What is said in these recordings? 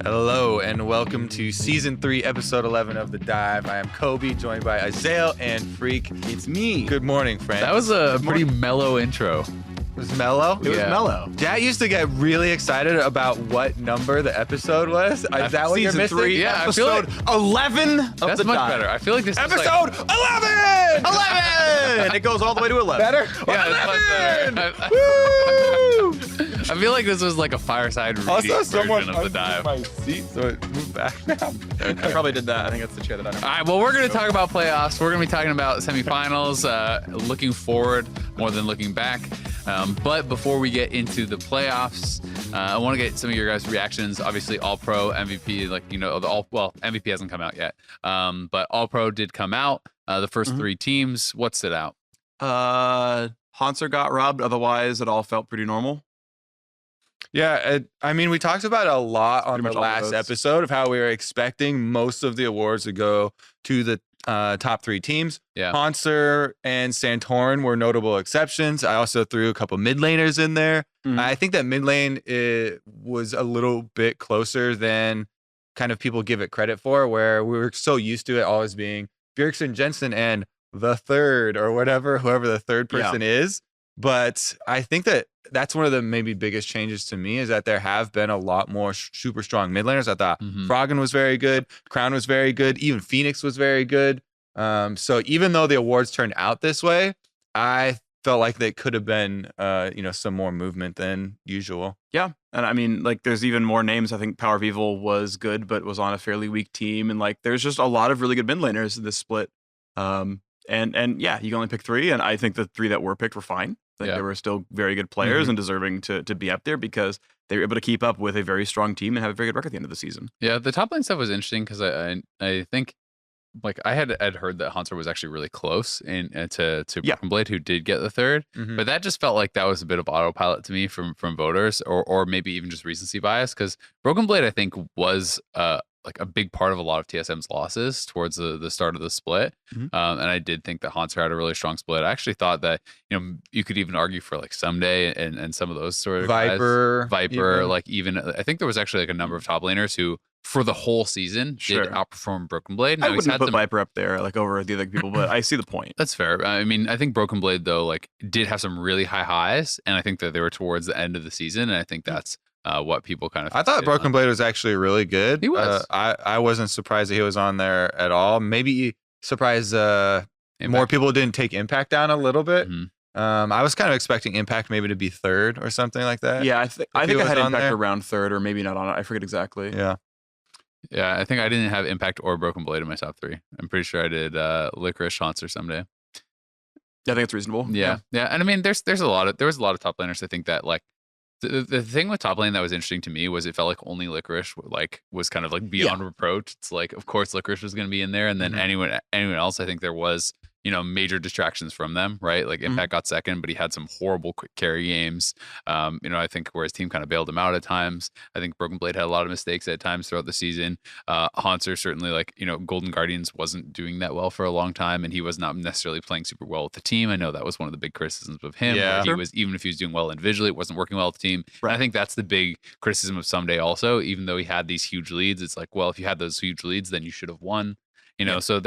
Hello and welcome to Season 3, Episode 11 of The Dive. I am Kobe, joined by Azael and Freak. It's me. Good morning, friends. That was a pretty mellow intro. It was mellow? It was mellow. Jat used to get really excited about what number the episode was. Is that what you're Season missing? 3, Yeah, I feel episode 11 of That's the much Dive. better. I feel like this Episode is 11! 11! And it goes all the way to 11. Better? Yeah, it's 11! much better. Woo! I feel like this was like a fireside reading Also, someone version of the dive. my seat, so it moved back now. I probably did that. I think that's the chair that I All right, well, we're going to talk about playoffs. We're going to be talking about semifinals, looking forward more than looking back. But before we get into the playoffs, I want to get some of your guys' reactions. Obviously, All-Pro, MVP, MVP hasn't come out yet. But All-Pro did come out. The first three teams, what stood out? Hanser got robbed. Otherwise, it all felt pretty normal. Yeah, I mean, we talked about it a lot on Pretty the much all last votes. episode of how we were expecting most of the awards to go to the top three teams. Yeah. Hanser and Santorin were notable exceptions. I also threw a couple mid laners in there. Mhm. I think that mid lane was a little bit closer than kind of people give it credit for, where we were so used to it always being Bjergsen, Jensen, and the third or whatever, whoever the third person is. But I think that that's one of the maybe biggest changes to me is that there have been a lot more super strong mid laners. I thought Froggen was very good. Crown was very good. Even Phoenix was very good. So even though the awards turned out this way, I felt like they could have been, some more movement than usual. Yeah. And I mean, like, there's even more names. I think Power of Evil was good, but was on a fairly weak team. And like, there's just a lot of really good mid laners in this split. And yeah, you can only pick three. And I think the three that were picked were fine. Like, they were still very good players and deserving to be up there because they were able to keep up with a very strong team and have a very good record at the end of the season. Yeah, the top lane stuff was interesting because I think like I had heard that Hanser was actually really close to Broken Blade, who did get the third, but that just felt like that was a bit of autopilot to me from voters or maybe even just recency bias because Broken Blade I think was like a big part of a lot of TSM's losses towards the start of the split. And I did think that Hanser had a really strong split. I actually thought that, you could even argue for like Someday and some of those sort of Viper, guys. Like even, I think there was actually like a number of top laners who for the whole season did outperform Broken Blade. I wouldn't put Viper up there like over the other people, but I see the point. That's fair. I mean, I think Broken Blade though, like did have some really high highs and I think that they were towards the end of the season. And I think that's, what people kind of I thought Broken Blade was actually really good. He was. I wasn't surprised that he was on there at all. Maybe surprised more people didn't take Impact down a little bit. I was kind of expecting Impact maybe to be third or something like that. Yeah, I think I had Impact around third or maybe not on it. I forget exactly. Yeah, I think I didn't have Impact or Broken Blade in my top three. I'm pretty sure I did Licorice, Hanser Someday. Yeah, I think it's reasonable. Yeah. And I mean, there was a lot of top laners. I think that like. The thing with top lane that was interesting to me was it felt like only Licorice was kind of like beyond reproach. It's like, of course, Licorice was going to be in there, and then anyone else. I think there was major distractions from them, right? Like Impact got second, but he had some horrible quick carry games. I think where his team kind of bailed him out at times. I think Broken Blade had a lot of mistakes at times throughout the season. Hanser certainly Golden Guardians wasn't doing that well for a long time, and he was not necessarily playing super well with the team. I know that was one of the big criticisms of him. Yeah. He was, even if he was doing well individually, it wasn't working well with the team. Right. And I think that's the big criticism of Someday also, even though he had these huge leads. It's like, well, if you had those huge leads, then you should have won. So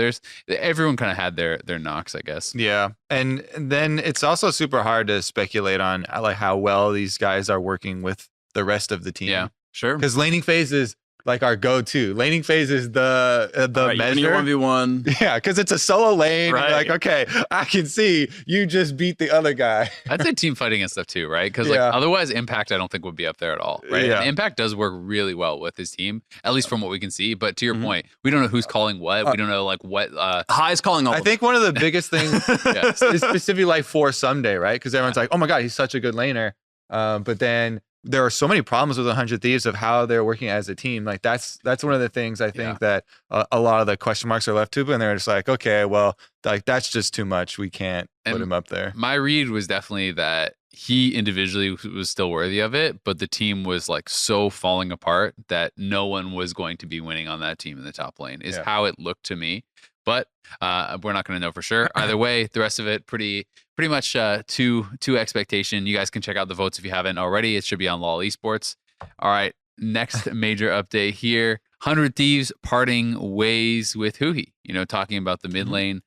everyone kind of had their knocks, I guess. Yeah. And then it's also super hard to speculate on like how well these guys are working with the rest of the team. Yeah, sure. Because laning phase is like our go-to. Laning phase is the measure. 1v1. Yeah, because it's a solo lane. Right. Like, okay, I can see you just beat the other guy. I'd say team fighting and stuff too, right? Because otherwise Impact I don't think would be up there at all, right? Yeah. And Impact does work really well with his team, at least from what we can see. But to your point, we don't know who's calling what. We don't know like what. High's calling all. I think one of the biggest things is specifically like for Someday, right? Because everyone's like, oh my God, he's such a good laner. But then there are so many problems with 100 Thieves of how they're working as a team. Like that's one of the things I think that a lot of the question marks are left to, and they're just like, okay, well, like that's just too much. We can't put him up there. My read was definitely that he individually was still worthy of it, but the team was like so falling apart that no one was going to be winning on that team in the top lane is how it looked to me. But we're not going to know for sure. Either way, the rest of it pretty much to expectation. You guys can check out the votes if you haven't already. It should be on LOL Esports. All right, next major update here. 100 Thieves parting ways with Huhi, talking about the mid lane.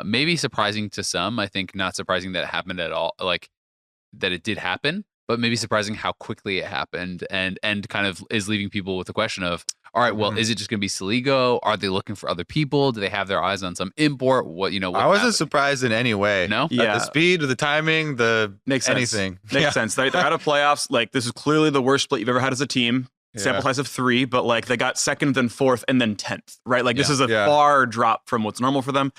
Maybe surprising to some. I think not surprising that it happened at all, like that it did happen, but maybe surprising how quickly it happened and kind of is leaving people with the question of, all right, well, is it just going to be Saligo? Are they looking for other people? Do they have their eyes on some import? What I wasn't surprised in any way. No? The speed, the timing, Makes anything. Makes sense. They're out of playoffs. Like, this is clearly the worst split you've ever had as a team. Sample size of 3, but like they got 2nd, then 4th, and then 10th, right? Like this is a far drop from what's normal for them.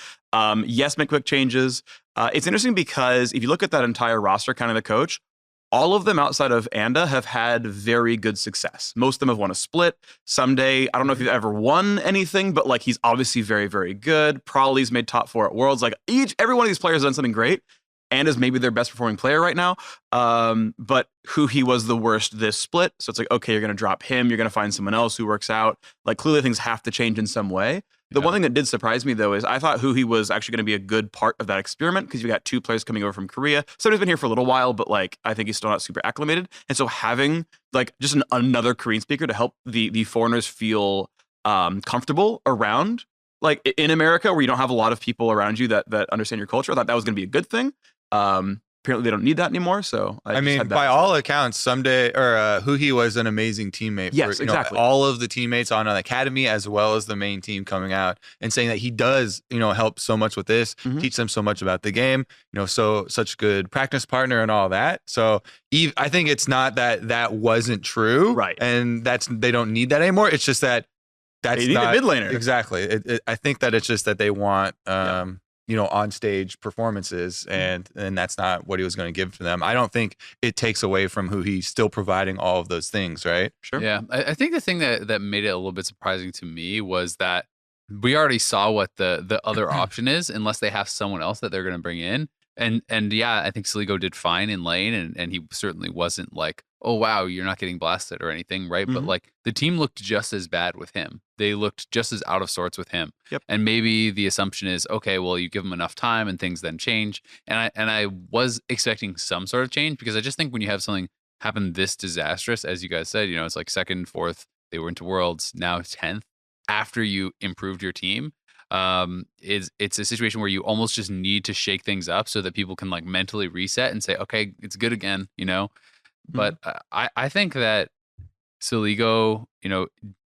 Yes, make quick changes. It's interesting because if you look at that entire roster, kind of the coach, all of them outside of Anda have had very good success. Most of them have won a split. Someday, I don't know if he's ever won anything, but like he's obviously very, very good. Probably's made top 4 at Worlds. Like every one of these players has done something great. And is maybe their best performing player right now. But Huhi was the worst this split. So it's like, okay, you're going to drop him. You're going to find someone else who works out. Like clearly things have to change in some way. The one thing that did surprise me though is I thought Huhi was actually going to be a good part of that experiment because you got 2 players coming over from Korea. Somebody's been here for a little while, but like I think he's still not super acclimated. And so having like just another Korean speaker to help the foreigners feel comfortable around, like in America where you don't have a lot of people around you that understand your culture, I thought that was going to be a good thing. Apparently they don't need that anymore. So I mean, by all accounts, Huhi was an amazing teammate. Yes, exactly. All of the teammates on an academy as well as the main team coming out and saying that he does, help so much with this, teach them so much about the game, such good practice partner and all that. So I think it's not that wasn't true, right? And they don't need that anymore. It's just that that's they not need a mid laner. Exactly. I think that it's just that they want, on stage performances, and that's not what he was going to give to them. I don't think it takes away from who he's still providing all of those things, right? Sure. Yeah. I think the thing that made it a little bit surprising to me was that we already saw what the other option is, unless they have someone else that they're going to bring in. And yeah, I think Saligo did fine in lane, and he certainly wasn't like, oh wow, you're not getting blasted or anything, right? But like the team looked just as bad with him. They looked just as out of sorts with him. Yep. And maybe the assumption is, okay, well, you give him enough time and things then change. And I was expecting some sort of change because I just think when you have something happen this disastrous, as you guys said, it's like 2nd, 4th, they were into Worlds, now 10th, after you improved your team. It's a situation where you almost just need to shake things up so that people can like mentally reset and say, okay, it's good again, But I think that Saligo,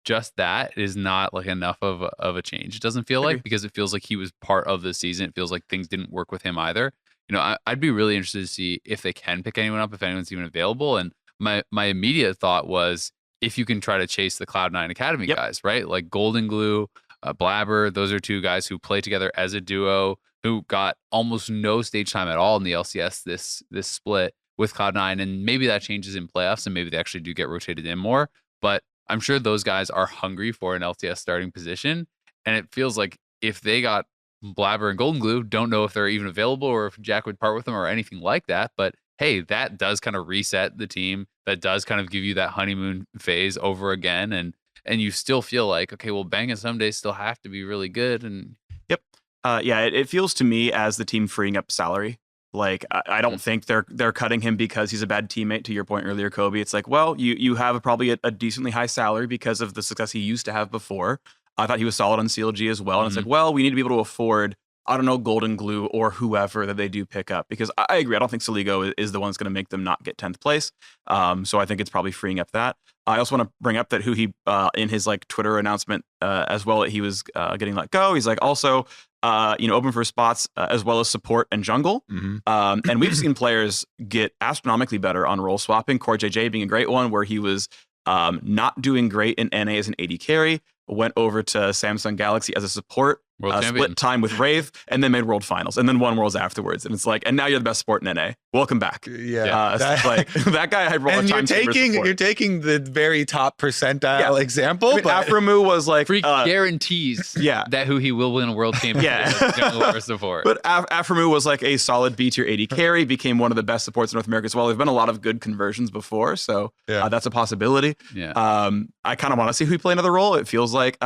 just that is not like enough of a change. It doesn't feel like, because it feels like he was part of the season. It feels like things didn't work with him either. I'd be really interested to see if they can pick anyone up, if anyone's even available. And my immediate thought was if you can try to chase the Cloud9 Academy guys, right? Like Golden Glue, Blabber, those are 2 guys who play together as a duo, who got almost no stage time at all in the LCS this split with Cloud9, and maybe that changes in playoffs, and maybe they actually do get rotated in more. But I'm sure those guys are hungry for an LCS starting position, and it feels like if they got Blabber and Golden Glue, don't know if they're even available or if Jack would part with them or anything like that. But hey, that does kind of reset the team. That does kind of give you that honeymoon phase over again, and you still feel like, okay, well, Bang and Someday still have to be really good. And it feels to me as the team freeing up salary. Like, I don't think they're cutting him because he's a bad teammate, to your point earlier, Kobe. It's like, well, you have probably a decently high salary because of the success he used to have before. I thought he was solid on CLG as well. And it's like, well, we need to be able to afford, I don't know, Golden Glue or whoever that they do pick up. Because I agree, I don't think Saligo is the one that's going to make them not get 10th place. So I think it's probably freeing up that. I also want to bring up that Huhi, in his like Twitter announcement as well, that he was getting let go. He's like, also, open for spots as well as support and jungle. And we've seen players get astronomically better on role swapping. Core JJ being a great one, where he was not doing great in NA as an AD carry, went over to Samsung Galaxy as a support, split time with Wraith, and then made World Finals, and then won Worlds afterwards. And it's like, and now you're the best support in NA. Welcome back. That guy had World time. You're taking the very top percentile example. I mean, Aframu was like guarantees that Huhi will win a world championship. But Aframu was like a solid B tier AD carry, became one of the best supports in North America as well. There's been a lot of good conversions before, so that's a possibility. I kind of want to see Huhi play another role. It feels like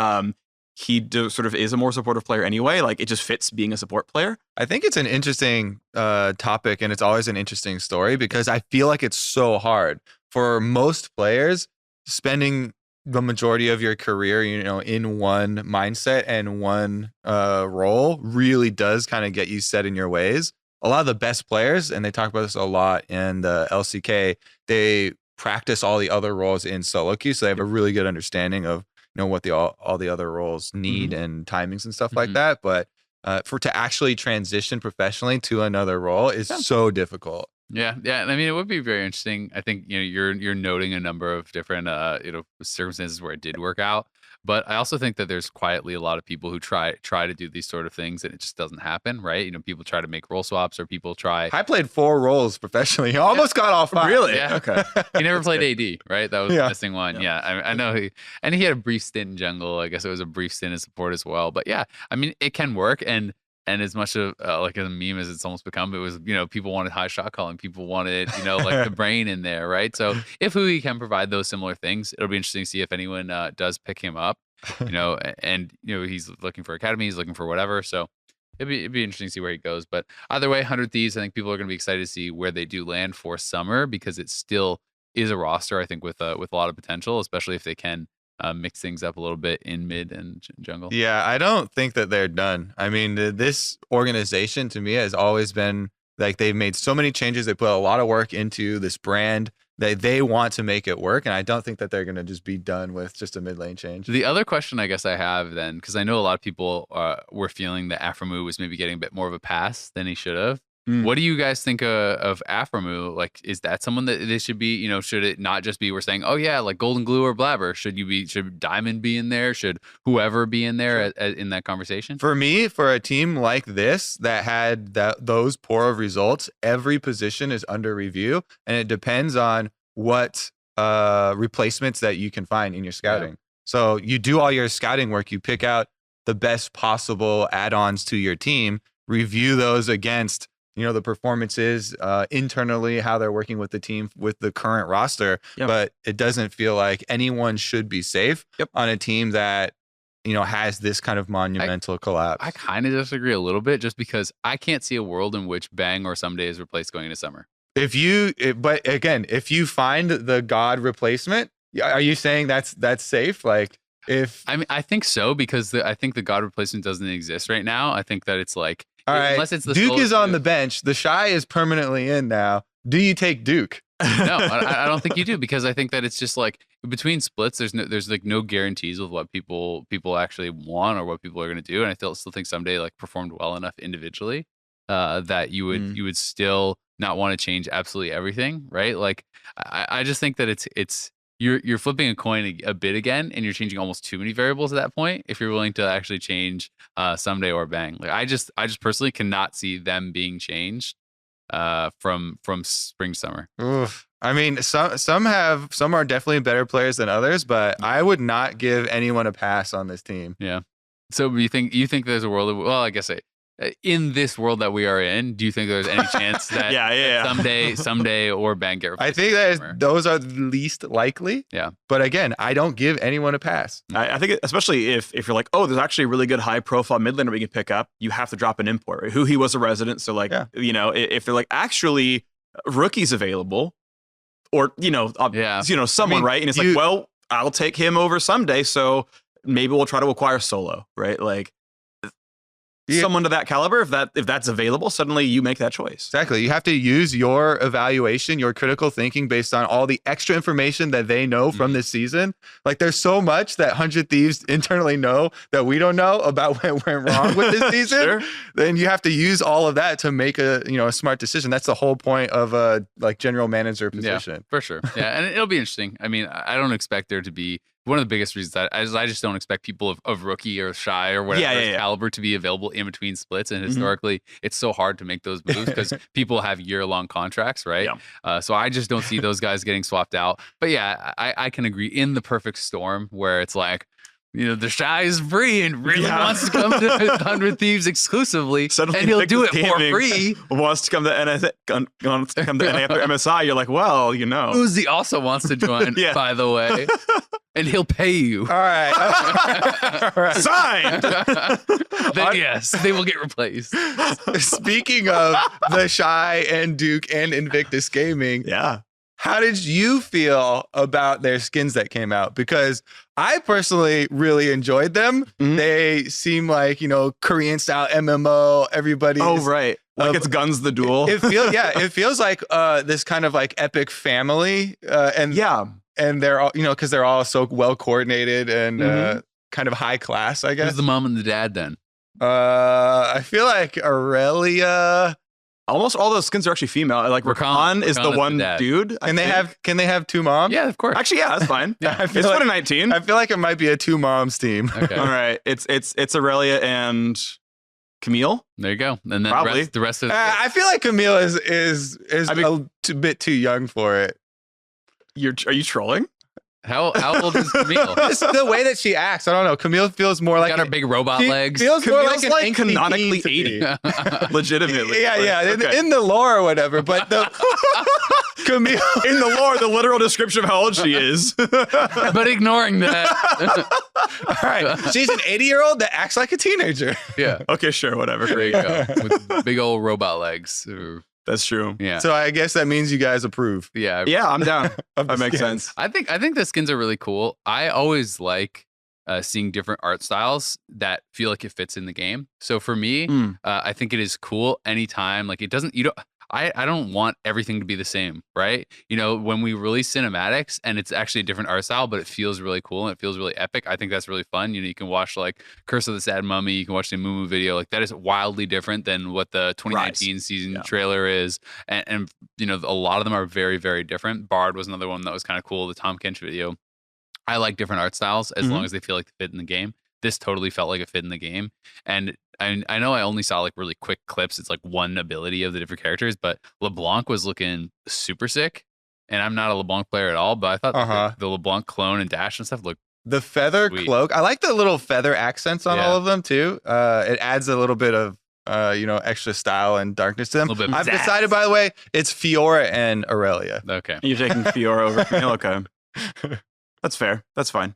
he sort of is a more supportive player anyway. Like, it just fits being a support player. I think it's an interesting topic, and it's always an interesting story because I feel like it's so hard for most players. spending the majority of your career, in one mindset and one role really does kind of get you set in your ways. A lot of the best players, and they talk about this a lot in the LCK, they practice all the other roles in solo queue, so they have a really good understanding of what all the other roles need and timings and stuff like that. But to actually transition professionally to another role is so difficult. Yeah. I mean, it would be very interesting. I think you're noting a number of different circumstances where it did work out, but I also think that there's quietly a lot of people who try to do these sort of things and it just doesn't happen, right? People try to make role swaps, or people try. I played 4 roles professionally. He almost got all 5. Really? Yeah. Okay. He never played AD, right? That was the missing one. Yeah. I know he had a brief stint in jungle. I guess it was a brief stint in support as well. But yeah, I mean, it can work. And as much of like a meme as it's almost become, it was, people wanted high shot calling. People wanted, like the brain in there, right? So if Huhi can provide those similar things, it'll be interesting to see if anyone does pick him up, and, he's looking for academy, he's looking for whatever. So it'd be interesting to see where he goes. But either way, 100 Thieves, I think people are going to be excited to see where they do land for summer, because it still is a roster, I think, with a lot of potential, especially if they can mix things up a little bit in mid and jungle. Yeah, I don't think that they're done. I mean, this organization to me has always been like, they've made so many changes. They put a lot of work into this brand. They want to make it work, and I don't think that they're going to just be done with just a mid lane change. The other question I guess I have then, because I know a lot of people were feeling that Aframu was maybe getting a bit more of a pass than he should have. What do you guys think of Aframu? Like, is that someone that they should be, should it not just be, we're saying, oh yeah, like Golden Glue or Blabber? Should Diamond be in there? Should whoever be in there in that conversation? For me, for a team like this that had those poor of results, every position is under review, and it depends on what replacements that you can find in your scouting. Yeah. So you do all your scouting work, you pick out the best possible add-ons to your team, review those against the performances internally, how they're working with the team with the current roster. Yep. But it doesn't feel like anyone should be safe on a team that has this kind of monumental collapse. I kind of disagree a little bit, just because I can't see a world in which Bang or Someday is replaced going into summer. But again, if you find the God replacement, are you saying that's safe? Like, I think so, because I think the God replacement doesn't exist right now. I think that it's like, all right, unless it's the Duke is on the bench. The Shy is permanently in now. Do you take Duke? No, I don't think you do, because I think that it's just like between splits, there's like no guarantees with what people actually want or what people are going to do. And I still think Someday like performed well enough individually that you would still not want to change absolutely everything, right? Like I just think that it's you're flipping a coin a bit again, and you're changing almost too many variables at that point if you're willing to actually change Someday or Bang. Like I just personally cannot see them being changed from spring to summer. Oof. I mean, some are definitely better players than others, but I would not give anyone a pass on this team. Yeah. So you think there's a world of, well, I guess in this world that we are in, do you think there's any chance that Someday or Bang get replaced? I think that those are the least likely. Yeah. But again, I don't give anyone a pass. I think especially if you're like, oh, there's actually a really good high profile mid laner we can pick up, you have to drop an import. Right? Huhi was a resident, so like, if they're like, actually rookies available, or someone, right? And it's like, well, I'll take him over Someday, so maybe we'll try to acquire solo, right? Like, someone to that caliber, if that's available, suddenly you make that choice. Exactly. You have to use your evaluation, your critical thinking based on all the extra information that they know from this season. Like, there's so much that 100 Thieves internally know that we don't know about what went wrong with this season. Sure. Then you have to use all of that to make a smart decision. That's the whole point of a general manager position. Yeah, for sure. Yeah, and it'll be interesting. I mean, I don't expect there to be. One of the biggest reasons I just don't expect people of rookie or Shy or whatever caliber to be available in between splits. And historically, it's so hard to make those moves because people have year-long contracts, right? Yeah. So I just don't see those guys getting swapped out. But yeah, I can agree, in the perfect storm where it's like, the Shy is free and really wants to come to 100 Thieves exclusively, suddenly, and he'll do it for free. Wants to come to NA after MSI. You're like, well, Uzi also wants to join, by the way. And he'll pay you. All right. All right. Signed. Then yes, they will get replaced. Speaking of the Shy and Duke and Invictus Gaming, how did you feel about their skins that came out? Because I personally really enjoyed them. Mhm. They seem like, Korean style MMO. Everybody. Oh, right. Like it's Guns the Duel. It feels like this kind of like epic family. And they're all, because they're all so well coordinated and kind of high class, I guess. Who's the mom and the dad then? I feel like Aurelia. Almost all those skins are actually female. Like Rakan is the one dude. Can they have two moms? Yeah, of course. Actually, yeah, that's fine. Yeah, it's 2019. I feel like it might be a two moms team. Okay. All right. It's Aurelia and Camille. There you go. And then Probably. the rest of I feel like Camille is a bit too young for it. Are you trolling? how old is Camille? It's the way that she acts. I don't know. Camille feels more like got her big robot legs. Feels more Camille's like an canonically 80. Legitimately. Yeah. Okay. In the lore or whatever, but the Camille in the lore, the literal description of how old she is. But ignoring that. All right. She's an 80-year-old that acts like a teenager. Yeah. Okay, sure, whatever. There you go. With big old robot legs. That's true. Yeah. So I guess that means you guys approve. Yeah. Yeah, I'm down. Of the That makes skins. sense. I think the skins are really cool. I always like seeing different art styles that feel like it fits in the game. So for me, I think it is cool anytime. Like it doesn't. I don't want everything to be the same, right? When we release cinematics and it's actually a different art style, but it feels really cool and it feels really epic. I think that's really fun. You can watch like Curse of the Sad Mummy, you can watch the Mumu video. Like that is wildly different than what the 2019 season trailer is. And a lot of them are very, very different. Bard was another one that was kind of cool. The Tom Kench video. I like different art styles as long as they feel like they fit in the game. This totally felt like it fit in the game. And I know I only saw like really quick clips. It's like one ability of the different characters, but LeBlanc was looking super sick. And I'm not a LeBlanc player at all, but I thought the LeBlanc clone and dash and stuff looked the feather sweet. Cloak. I like the little feather accents on all of them too. It adds a little bit of extra style and darkness to them. I've decided, by the way, it's Fiora and Aurelia. Okay. You're taking Fiora over Camille. Okay. That's fair. That's fine.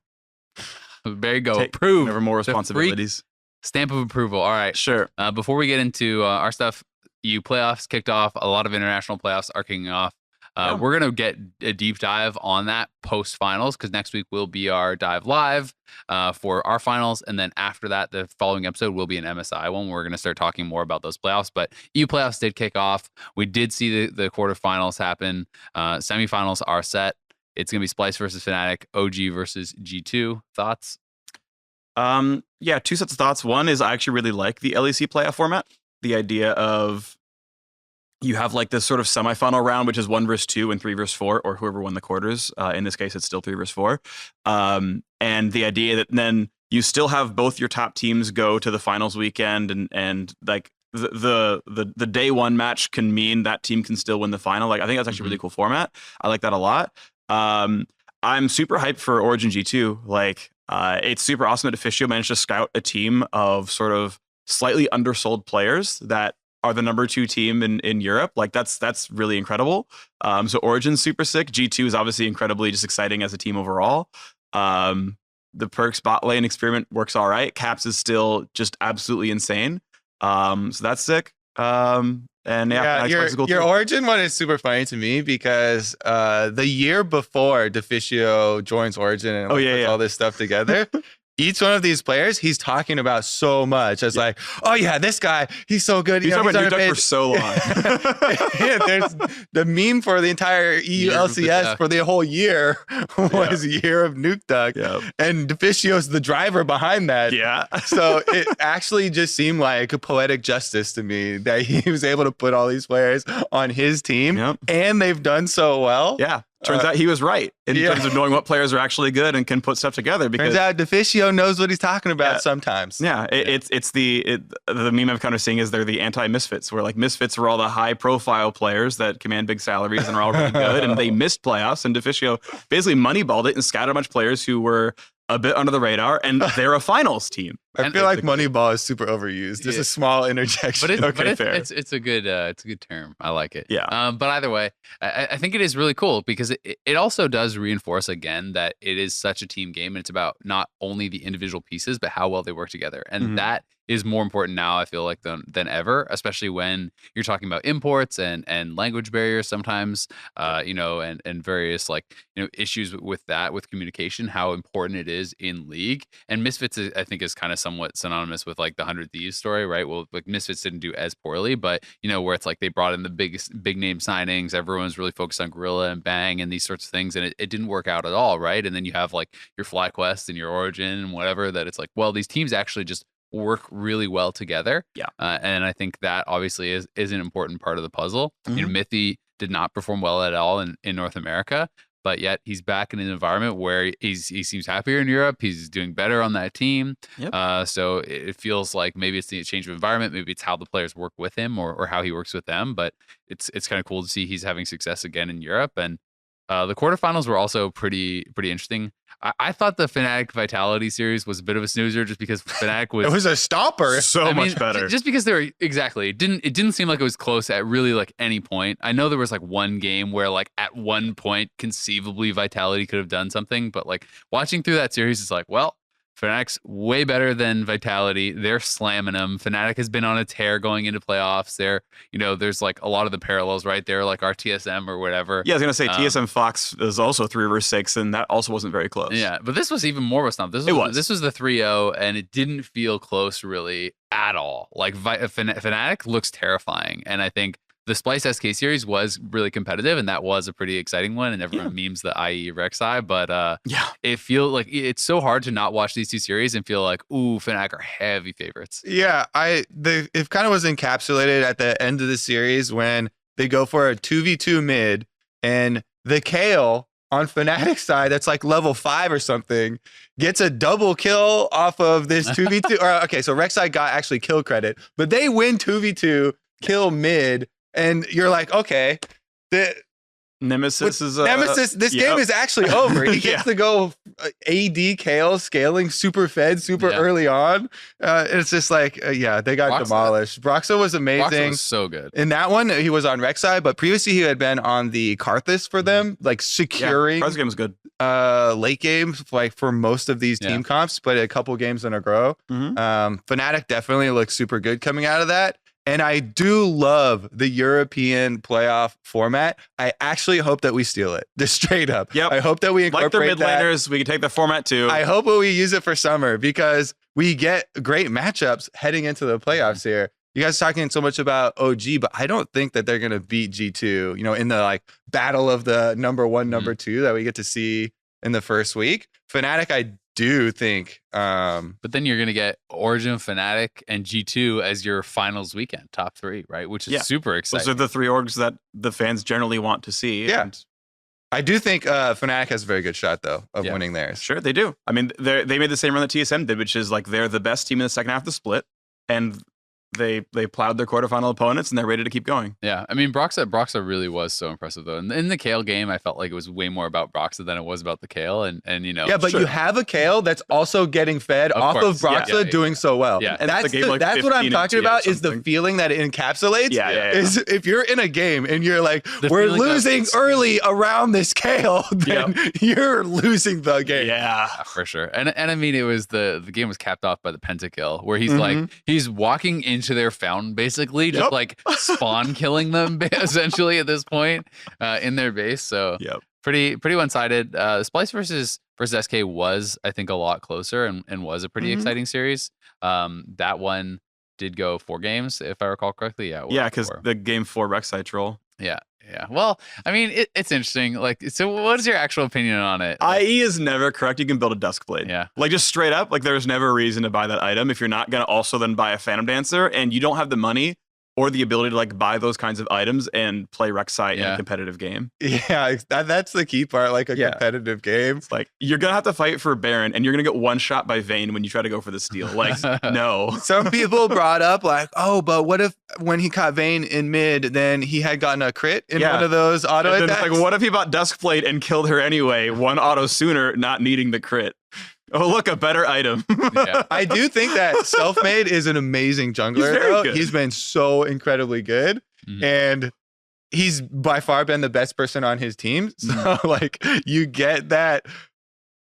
There you go. Approved. Never more responsibilities. Stamp of approval. All right. Sure. Before we get into our stuff, playoffs kicked off. A lot of international playoffs are kicking off. We're going to get a deep dive on that post finals because next week will be our dive live for our finals. And then after that, the following episode will be an MSI one. We're going to start talking more about those playoffs. But EU playoffs did kick off. We did see the quarterfinals happen. Semifinals are set. It's going to be Splice versus Fnatic, OG versus G2. Thoughts? Yeah, two sets of thoughts. One is I actually really like the LEC playoff format. The idea of you have like this sort of semifinal round, which is 1 versus 2 and 3 versus 4, or whoever won the quarters. In this case, it's still 3 versus 4. And the idea that then you still have both your top teams go to the finals weekend and like the day one match can mean that team can still win the final. Like I think that's actually a really cool format. I like that a lot. I'm super hyped for Origin G2. Like, it's super awesome that Officio managed to scout a team of sort of slightly undersold players that are the number 2 team in Europe. Like, that's really incredible. So Origin's super sick. G2 is obviously incredibly just exciting as a team overall. The Perks bot lane experiment works all right. Caps is still just absolutely insane. So that's sick. And your Origin one is super funny to me because the year before Deficio joins Origin and puts all this stuff together, each one of these players he's talking about so much. It's like, oh yeah, this guy, he's so good. He's talking about Nuke for so long. There's the meme for the entire EU LCS for the whole year was Year of Nuke Duck. And Deficio's the driver behind that. Yeah. So it actually just seemed like a poetic justice to me that he was able to put all these players on his team and they've done so well. Yeah. Turns out he was right in terms of knowing what players are actually good and can put stuff together. Because turns out Deficio knows what he's talking about sometimes. Yeah, it's the meme I'm kind of seeing is they're the anti-misfits, where like misfits are all the high-profile players that command big salaries and are all really good, and they missed playoffs, and Deficio basically moneyballed it and scattered a bunch of players who were a bit under the radar, and they're a finals team. I feel like Moneyball is super overused. Just a small interjection. Fair. It's a good term. I like it. Yeah. But either way, I think it is really cool because it also does reinforce again that it is such a team game, and it's about not only the individual pieces but how well they work together, and that is more important now, I feel like, than ever, especially when you're talking about imports and language barriers sometimes, and various issues with communication, how important it is in League. And Misfits, I think, is kind of somewhat synonymous with like the 100 Thieves story, right? Well, like Misfits didn't do as poorly, but where it's like they brought in the big name signings, everyone's really focused on Gorilla and Bang and these sorts of things, and it didn't work out at all, right? And then you have like your FlyQuest and your Origin and whatever, that it's like, well, these teams actually just work really well together. Yeah. And I think that obviously is an important part of the puzzle. Mithy did not perform well at all in North America, but yet he's back in an environment where he seems happier in Europe. He's doing better on that team. Yep. So it feels like maybe it's the change of environment. Maybe it's how the players work with him or how he works with them. But it's kind of cool to see he's having success again in Europe. And the quarterfinals were also pretty interesting. I thought the Fnatic Vitality series was a bit of a snoozer just because Fnatic was... It was a stomper. So much better. Just because they were... Exactly. It didn't seem like it was close at really like any point. I know there was like one game where like at one point conceivably Vitality could have done something, but like watching through that series, it's like, well, Fnatic's way better than Vitality. They're slamming them. Fnatic has been on a tear going into playoffs. There's like a lot of the parallels, right? They're like our TSM or whatever. Yeah, I was gonna say TSM Fox is also 3 versus 6, and that also wasn't very close. Yeah, but this was even more of a stomp. This was the 3-0, and it didn't feel close really at all. Like Fnatic looks terrifying, and I think the Splice SK series was really competitive, and that was a pretty exciting one, and everyone memes the IE Rek'Sai, but it feels like it's so hard to not watch these two series and feel like, ooh, Fnatic are heavy favorites. Yeah, it kind of was encapsulated at the end of the series when they go for a 2v2 mid, and the Kale on Fnatic's side, that's like level 5 or something, gets a double kill off of this 2v2. Okay, so Rek'Sai got actually kill credit, but they win 2v2, kill mid, and you're like, okay, Nemesis is this game is actually over. He gets to go AD Kale scaling super fed early on. It's just like they got demolished. Broxah was amazing. Broxah was so good. In that one, he was on Rek'Sai, but previously he had been on the Karthus for them, like securing Karthus game was good. Late games like for most of these team comps, but a couple games in a row. Fnatic definitely looks super good coming out of that. And I do love the European playoff format. I actually hope that we steal it, just straight up. Yep. I hope that we incorporate like their mid laners. We can take the format too. I hope that we use it for summer because we get great matchups heading into the playoffs here. You guys are talking so much about OG, but I don't think that they're going to beat G2, in the like battle of the number 1, number 2 that we get to see in the first week. Fnatic, I do think. But then you're going to get Origin, Fnatic, and G2 as your finals weekend, top 3, right? Which is super exciting. Those are the 3 orgs that the fans generally want to see. Yeah. I do think Fnatic has a very good shot, though, of winning theirs. Sure, they do. I mean, they made the same run that TSM did, which is like they're the best team in the second half of the split, and they plowed their quarterfinal opponents, and they're ready to keep going. Yeah, I mean, Broxah really was so impressive, though. In the Kale game, I felt like it was way more about Broxah than it was about the Kale, and Yeah, but you have a Kale that's also getting fed off of Broxah doing so well. Yeah, and that's what I'm talking about is the feeling that it encapsulates. Is if you're in a game and you're like, we're losing early around this Kale, then you're losing the game. Yeah, for sure. And I mean, it was the game was capped off by the pentakill, where he's like, he's walking into their fountain, basically, just like spawn killing them essentially at this point in their base. So pretty one-sided. Splice versus SK was, I think, a lot closer and was a pretty exciting series. That one did go 4 games, if I recall correctly. Yeah, because the game 4 Rek'Sai troll. Yeah. Well, I mean, it's interesting. Like, so what is your actual opinion on it? IE is never correct. You can build a Duskblade. Yeah. Like, just straight up, like, there's never a reason to buy that item if you're not going to also then buy a Phantom Dancer and you don't have the money or the ability to like buy those kinds of items and play Rek'Sai in a competitive game. Yeah, that's the key part, like a competitive game. It's like, you're going to have to fight for Baron and you're going to get one shot by Vayne when you try to go for the steal. Like, no. Some people brought up like, oh, but what if when he caught Vayne in mid, then he had gotten a crit in one of those auto attacks? Like, what if he bought Duskblade and killed her anyway, one auto sooner, not needing the crit? Oh, look, a better item. Yeah. I do think that Selfmade is an amazing jungler. He's very though. good. He's been so incredibly good. Mhm. And he's by far been the best person on his team. So like you get that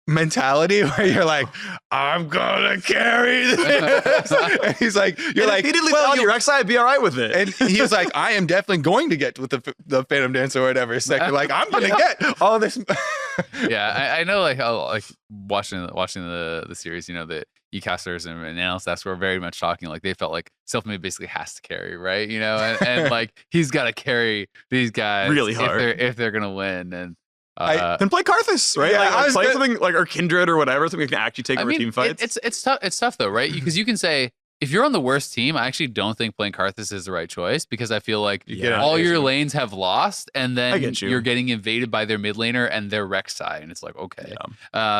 mentality where you're like, I'm gonna carry this. And he's like, you're like, repeatedly well, tell your XI, I'd be all right with it. and he was like, I am definitely going to get with the Phantom Dance or whatever sector. Like, I'm gonna get all this. Yeah, I know, like how like watching the series, you know, the e-casters and analysts were very much talking, like they felt like Selfmade basically has to carry, right? You know, and like he's got to carry these guys Really hard if they're gonna win. And then play Karthus, right? Yeah, like play something like or Kindred or whatever, something that can actually take over team fights. It's tough. It's tough though, right? Because you can say if you're on the worst team, I actually don't think playing Karthus is the right choice because I feel like all your lanes have lost, and then you're getting invaded by their mid laner and their Rek'Sai, and it's like okay.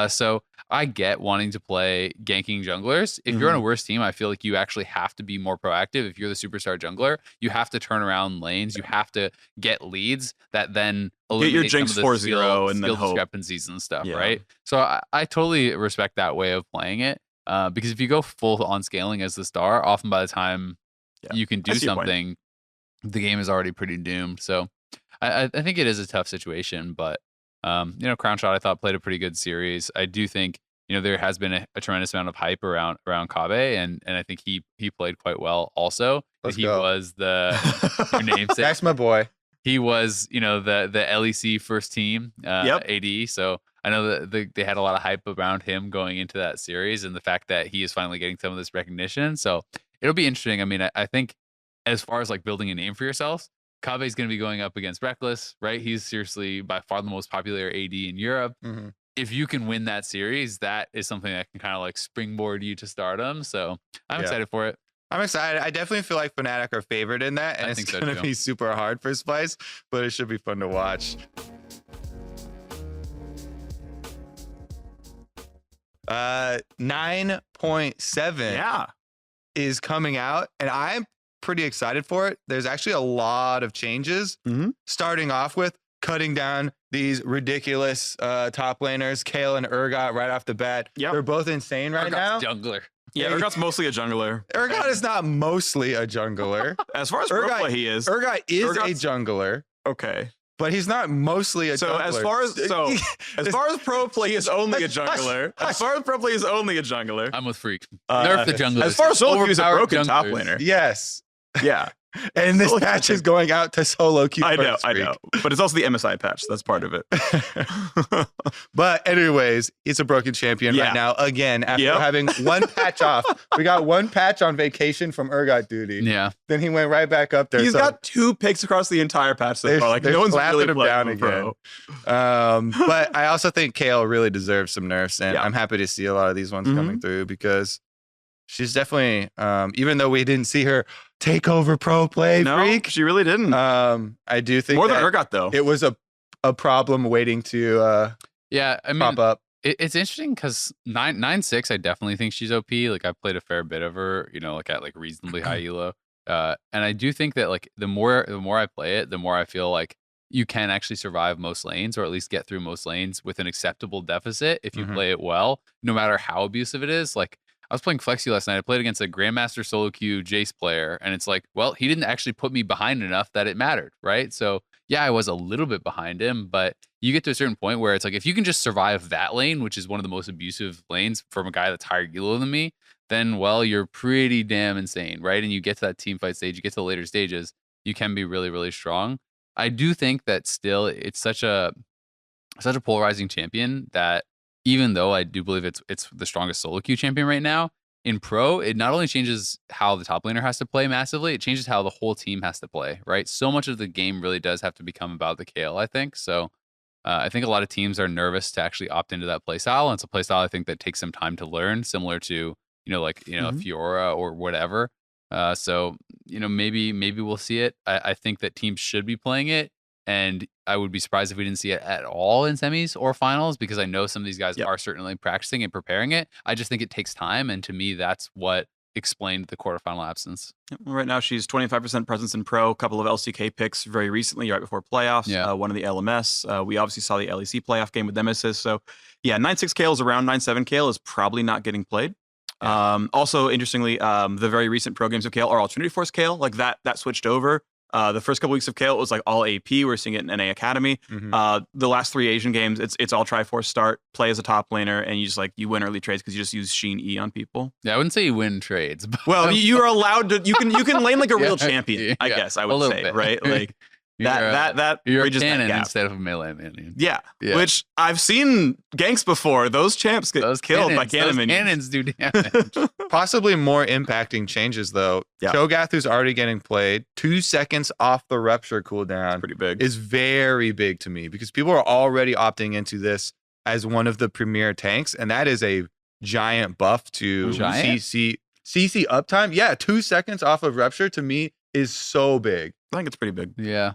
So I get wanting to play ganking junglers. If you're on a worse team, I feel like you actually have to be more proactive. If you're the superstar jungler, you have to turn around lanes. You have to get leads that then get your Jinx 4-0 and then skill hope. discrepancies and stuff, right? So I totally respect that way of playing it. Because if you go full on scaling as the star, often by the time you can do something, the game is already pretty doomed. So I think it is a tough situation, but you know, Crownshot I thought played a pretty good series. I do think, you know, there has been a tremendous amount of hype around Kaveh, and I think he played quite well also. He was the your namesake. That's my boy. He was, you know, the LEC first team AD. So I know that they had a lot of hype around him going into that series, and the fact that he is finally getting some of this recognition. So it'll be interesting. I mean, I think as far as like building a name for yourself, Kaveh is going to be going up against Reckless, right? He's seriously by far the most popular AD in Europe. Mm-hmm. If you can win that series, that is something that can kind of like springboard you to stardom. So I'm excited for it. I'm excited. I definitely feel like Fnatic are favored in that, and it's going to be super hard for Spice, but it should be fun to watch. 9.7 is coming out, and I'm pretty excited for it. There's actually a lot of changes, starting off with cutting down these ridiculous top laners, Kayle and Urgot right off the bat. They're both insane right now. Jungler. Yeah, Urgot's mostly a jungler. Urgot is not mostly a jungler. As far as pro play, he is. Urgot is a jungler. Okay. But he's not mostly a jungler. As far as pro play, he is only a jungler. As far as pro play, he's only a jungler. I'm with Freak. Nerf the jungler. As far as solo queue, he's a broken top laner. Yes. Yeah. And this patch is going out to solo queue. I know. But it's also the MSI patch. So that's part of it. But anyways, it's a broken champion right now. Again, after having one patch off. We got one patch on vacation from Urgot duty. Yeah. Then he went right back up there. He's got 2 picks across the entire patch so far. Like no one's really him down again. But I also think Kayle really deserves some nerfs, and I'm happy to see a lot of these ones coming through because she's definitely, even though we didn't see her take over pro play, Freak. She really didn't. I do think more than Urgot though. It was a problem waiting to I mean, pop up. It's interesting because 9.6, I definitely think she's OP. Like I played a fair bit of her, you know, like at like reasonably high elo. And I do think that like the more I play it, the more I feel like you can actually survive most lanes, or at least get through most lanes with an acceptable deficit if you play it well, no matter how abusive it is. Like I was playing Flexi last night. I played against a Grandmaster solo queue Jace player, and it's like, well, he didn't actually put me behind enough that it mattered, right? So yeah, I was a little bit behind him, but you get to a certain point where it's like, if you can just survive that lane, which is one of the most abusive lanes from a guy that's higher elo than me, then, well, you're pretty damn insane, right? And you get to that team fight stage, you get to the later stages, you can be really, really strong. I do think that still it's such a polarizing champion that even though I do believe it's the strongest solo queue champion right now, in pro, it not only changes how the top laner has to play massively, it changes how the whole team has to play, right? So much of the game really does have to become about the Kayle, I think. So I think a lot of teams are nervous to actually opt into that playstyle. And it's a playstyle I think that takes some time to learn, similar to, you know, like, you know, Fiora or whatever. So, you know, maybe we'll see it. I think that teams should be playing it. And I would be surprised if we didn't see it at all in semis or finals, because I know some of these guys are certainly practicing and preparing it. I just think it takes time. And to me, that's what explained the quarterfinal absence. Right now, she's 25% presence in pro, a couple of LCK picks very recently, right before playoffs. Yeah. One of the LMS. We obviously saw the LEC playoff game with Nemesis. So, yeah, 9-6 Kale is around 9-7 Kale is probably not getting played. Yeah. Also, interestingly, the very recent pro games of Kale are all Trinity Force Kale. Like that switched over. The first couple weeks of Kale, it was like all AP. We're seeing it in NA Academy. The last 3 Asian games, it's all Triforce start, play as a top laner, and you win early trades because you just use Sheen E on people. Yeah, I wouldn't say you win trades. But Well, you are allowed to. You can lane like a real champion. I yeah, guess I a would little say, bit. right? Like that you're a bridges that cannon gap. instead of a melee minion. Yeah, Yeah. which I've seen ganks before. Those champs get killed by cannon those minions. cannons do damage. Possibly more impacting changes though. Yeah. Cho'Gath, who's already getting played, 2 seconds off the rupture cooldown Pretty big. is very big to me because people are already opting into this as one of the premier tanks, and that is a giant buff to Giant? CC uptime. Yeah, 2 seconds off of rupture to me is so big. I think it's pretty big. Yeah.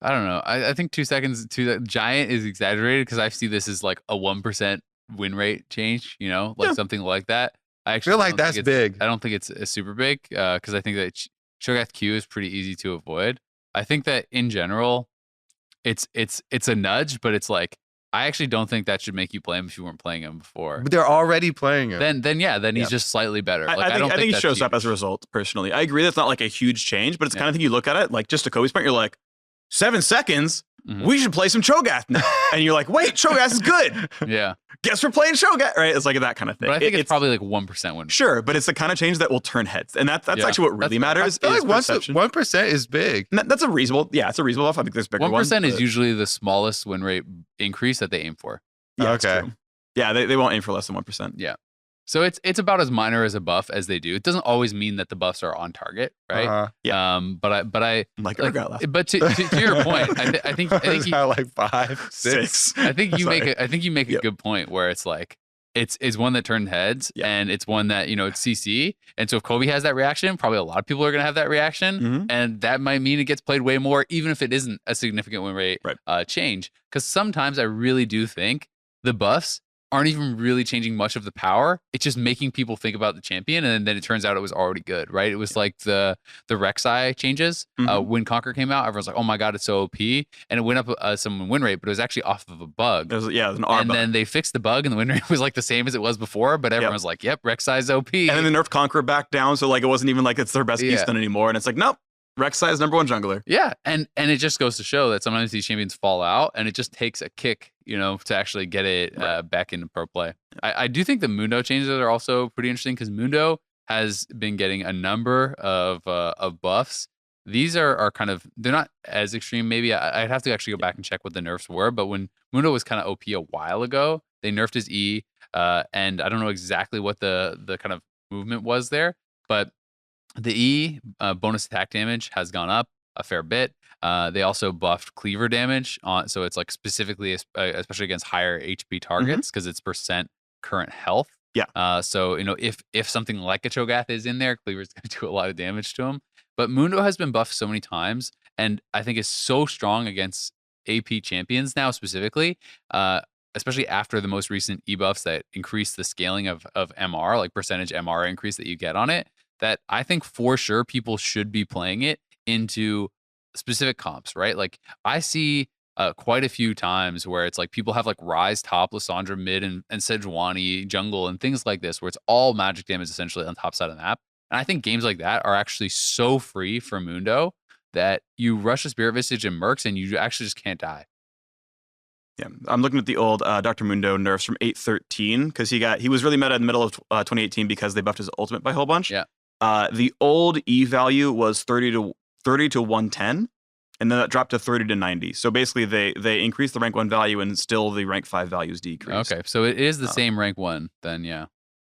I don't know. I think 2 seconds to that giant is exaggerated because I see this as like a 1% win rate change, like something like that. I actually feel like don't think that's big. I don't think it's super big because I think that Cho'Gath Q is pretty easy to avoid. I think that in general, it's a nudge, but it's like I actually don't think that should make you play him if you weren't playing him before. But they're already playing him. Then he's just slightly better. Like, I think he that's shows up huge. as a result. Personally, I agree. That's not like a huge change, but it's the kind of thing you look at it like just to Kobe's point. You're like, 7 seconds. Mhm. We should play some Cho'Gath now. And you're like, wait, Cho'Gath is good. Yeah, Guess we're playing Cho'Gath, right? It's like that kind of thing. but I think it's probably like 1% win. Sure, but it's the kind of change that will turn heads, and that's Yeah, actually what really matters. I feel is like perception. 1% is big. That's a reasonable. Yeah, it's a reasonable off. I think there's bigger 1% is but- usually the smallest win rate increase that they aim for. Yeah, it's Okay. true. Yeah, they won't aim for less than 1%. So it's about as minor as a buff as they do. It doesn't always mean that the buffs are on target, right? But I Like like, Urgot but to your point, I think you, like 5, 6. I think you Sorry. make a Yep. good point where it's like it's one that turned heads and it's one that it's CC, and so if Kobe has that reaction, probably a lot of people are gonna have that reaction, Mhm. and that might mean it gets played way more, even if it isn't a significant win rate change. Because sometimes I really do think the buffs aren't even really changing much of the power. It's just making people think about the champion, and then it turns out it was already good, right? It was like the Rek'Sai changes. When Conquer came out, everyone's like, "Oh my god, it's so OP," and it went up some win rate, but it was actually off of a bug. It was an R And bug. then they fixed the bug, and the win rate was like the same as it was before. But everyone was like, "Yep, Rek'Sai's OP." And then they nerfed Conqueror back down, so like it wasn't even like it's their best Keystone anymore. And it's like, nope, Rek'Sai is number 1 jungler. Yeah, and it just goes to show that sometimes these champions fall out, and it just takes a kick, to actually get it back into pro play. I do think the Mundo changes are also pretty interesting because Mundo has been getting a number of buffs. These are kind of, they're not as extreme. Maybe I'd have to actually go back and check what the nerfs were. But when Mundo was kind of OP a while ago, they nerfed his E, and I don't know exactly what the kind of movement was there, but the E bonus attack damage has gone up a fair bit. They also buffed cleaver damage on, so it's like specifically, especially against higher HP targets, because it's percent current health. Yeah. So if something like a Cho'Gath is in there, cleaver's going to do a lot of damage to him. But Mundo has been buffed so many times, and I think is so strong against AP champions now specifically. Especially after the most recent E buffs that increase the scaling of MR, like percentage MR increase that you get on it, that I think for sure people should be playing it into specific comps, right? Like I see quite a few times where it's like people have like Ryze top, Lissandra mid, and Sejuani jungle and things like this, where it's all magic damage essentially on top side of the map. And I think games like that are actually so free for Mundo that you rush a Spirit Visage and Mercs and you actually just can't die. Yeah, I'm looking at the old Dr. Mundo nerfs from 8.13 because he was really meta in the middle of 2018 because they buffed his ultimate by a whole bunch. Yeah. The old E value was 30 to 110, and then that dropped to 30 to 90. So basically, they increased the rank 1 value, and still the rank 5 values decreased. Okay, so it is the same rank 1 then, yeah.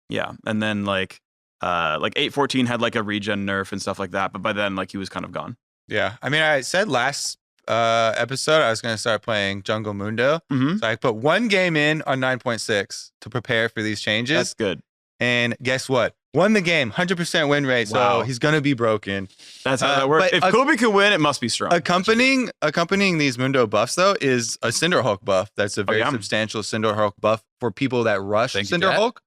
Yeah, and then like 8.14 had like a regen nerf and stuff like that, but by then like he was kind of gone. Yeah, I mean, I said last episode I was going to start playing Jungle Mundo, so I put 1 game in on 9.6 to prepare for these changes. That's good. And guess what? Won the game, 100% win rate. Wow. So he's going to be broken. That's how that works. If Kobe can win, it must be strong. Accompanying these Mundo buffs, though, is a Cinderhulk buff. That's a very substantial Cinderhulk buff for people that rush Cinderhulk.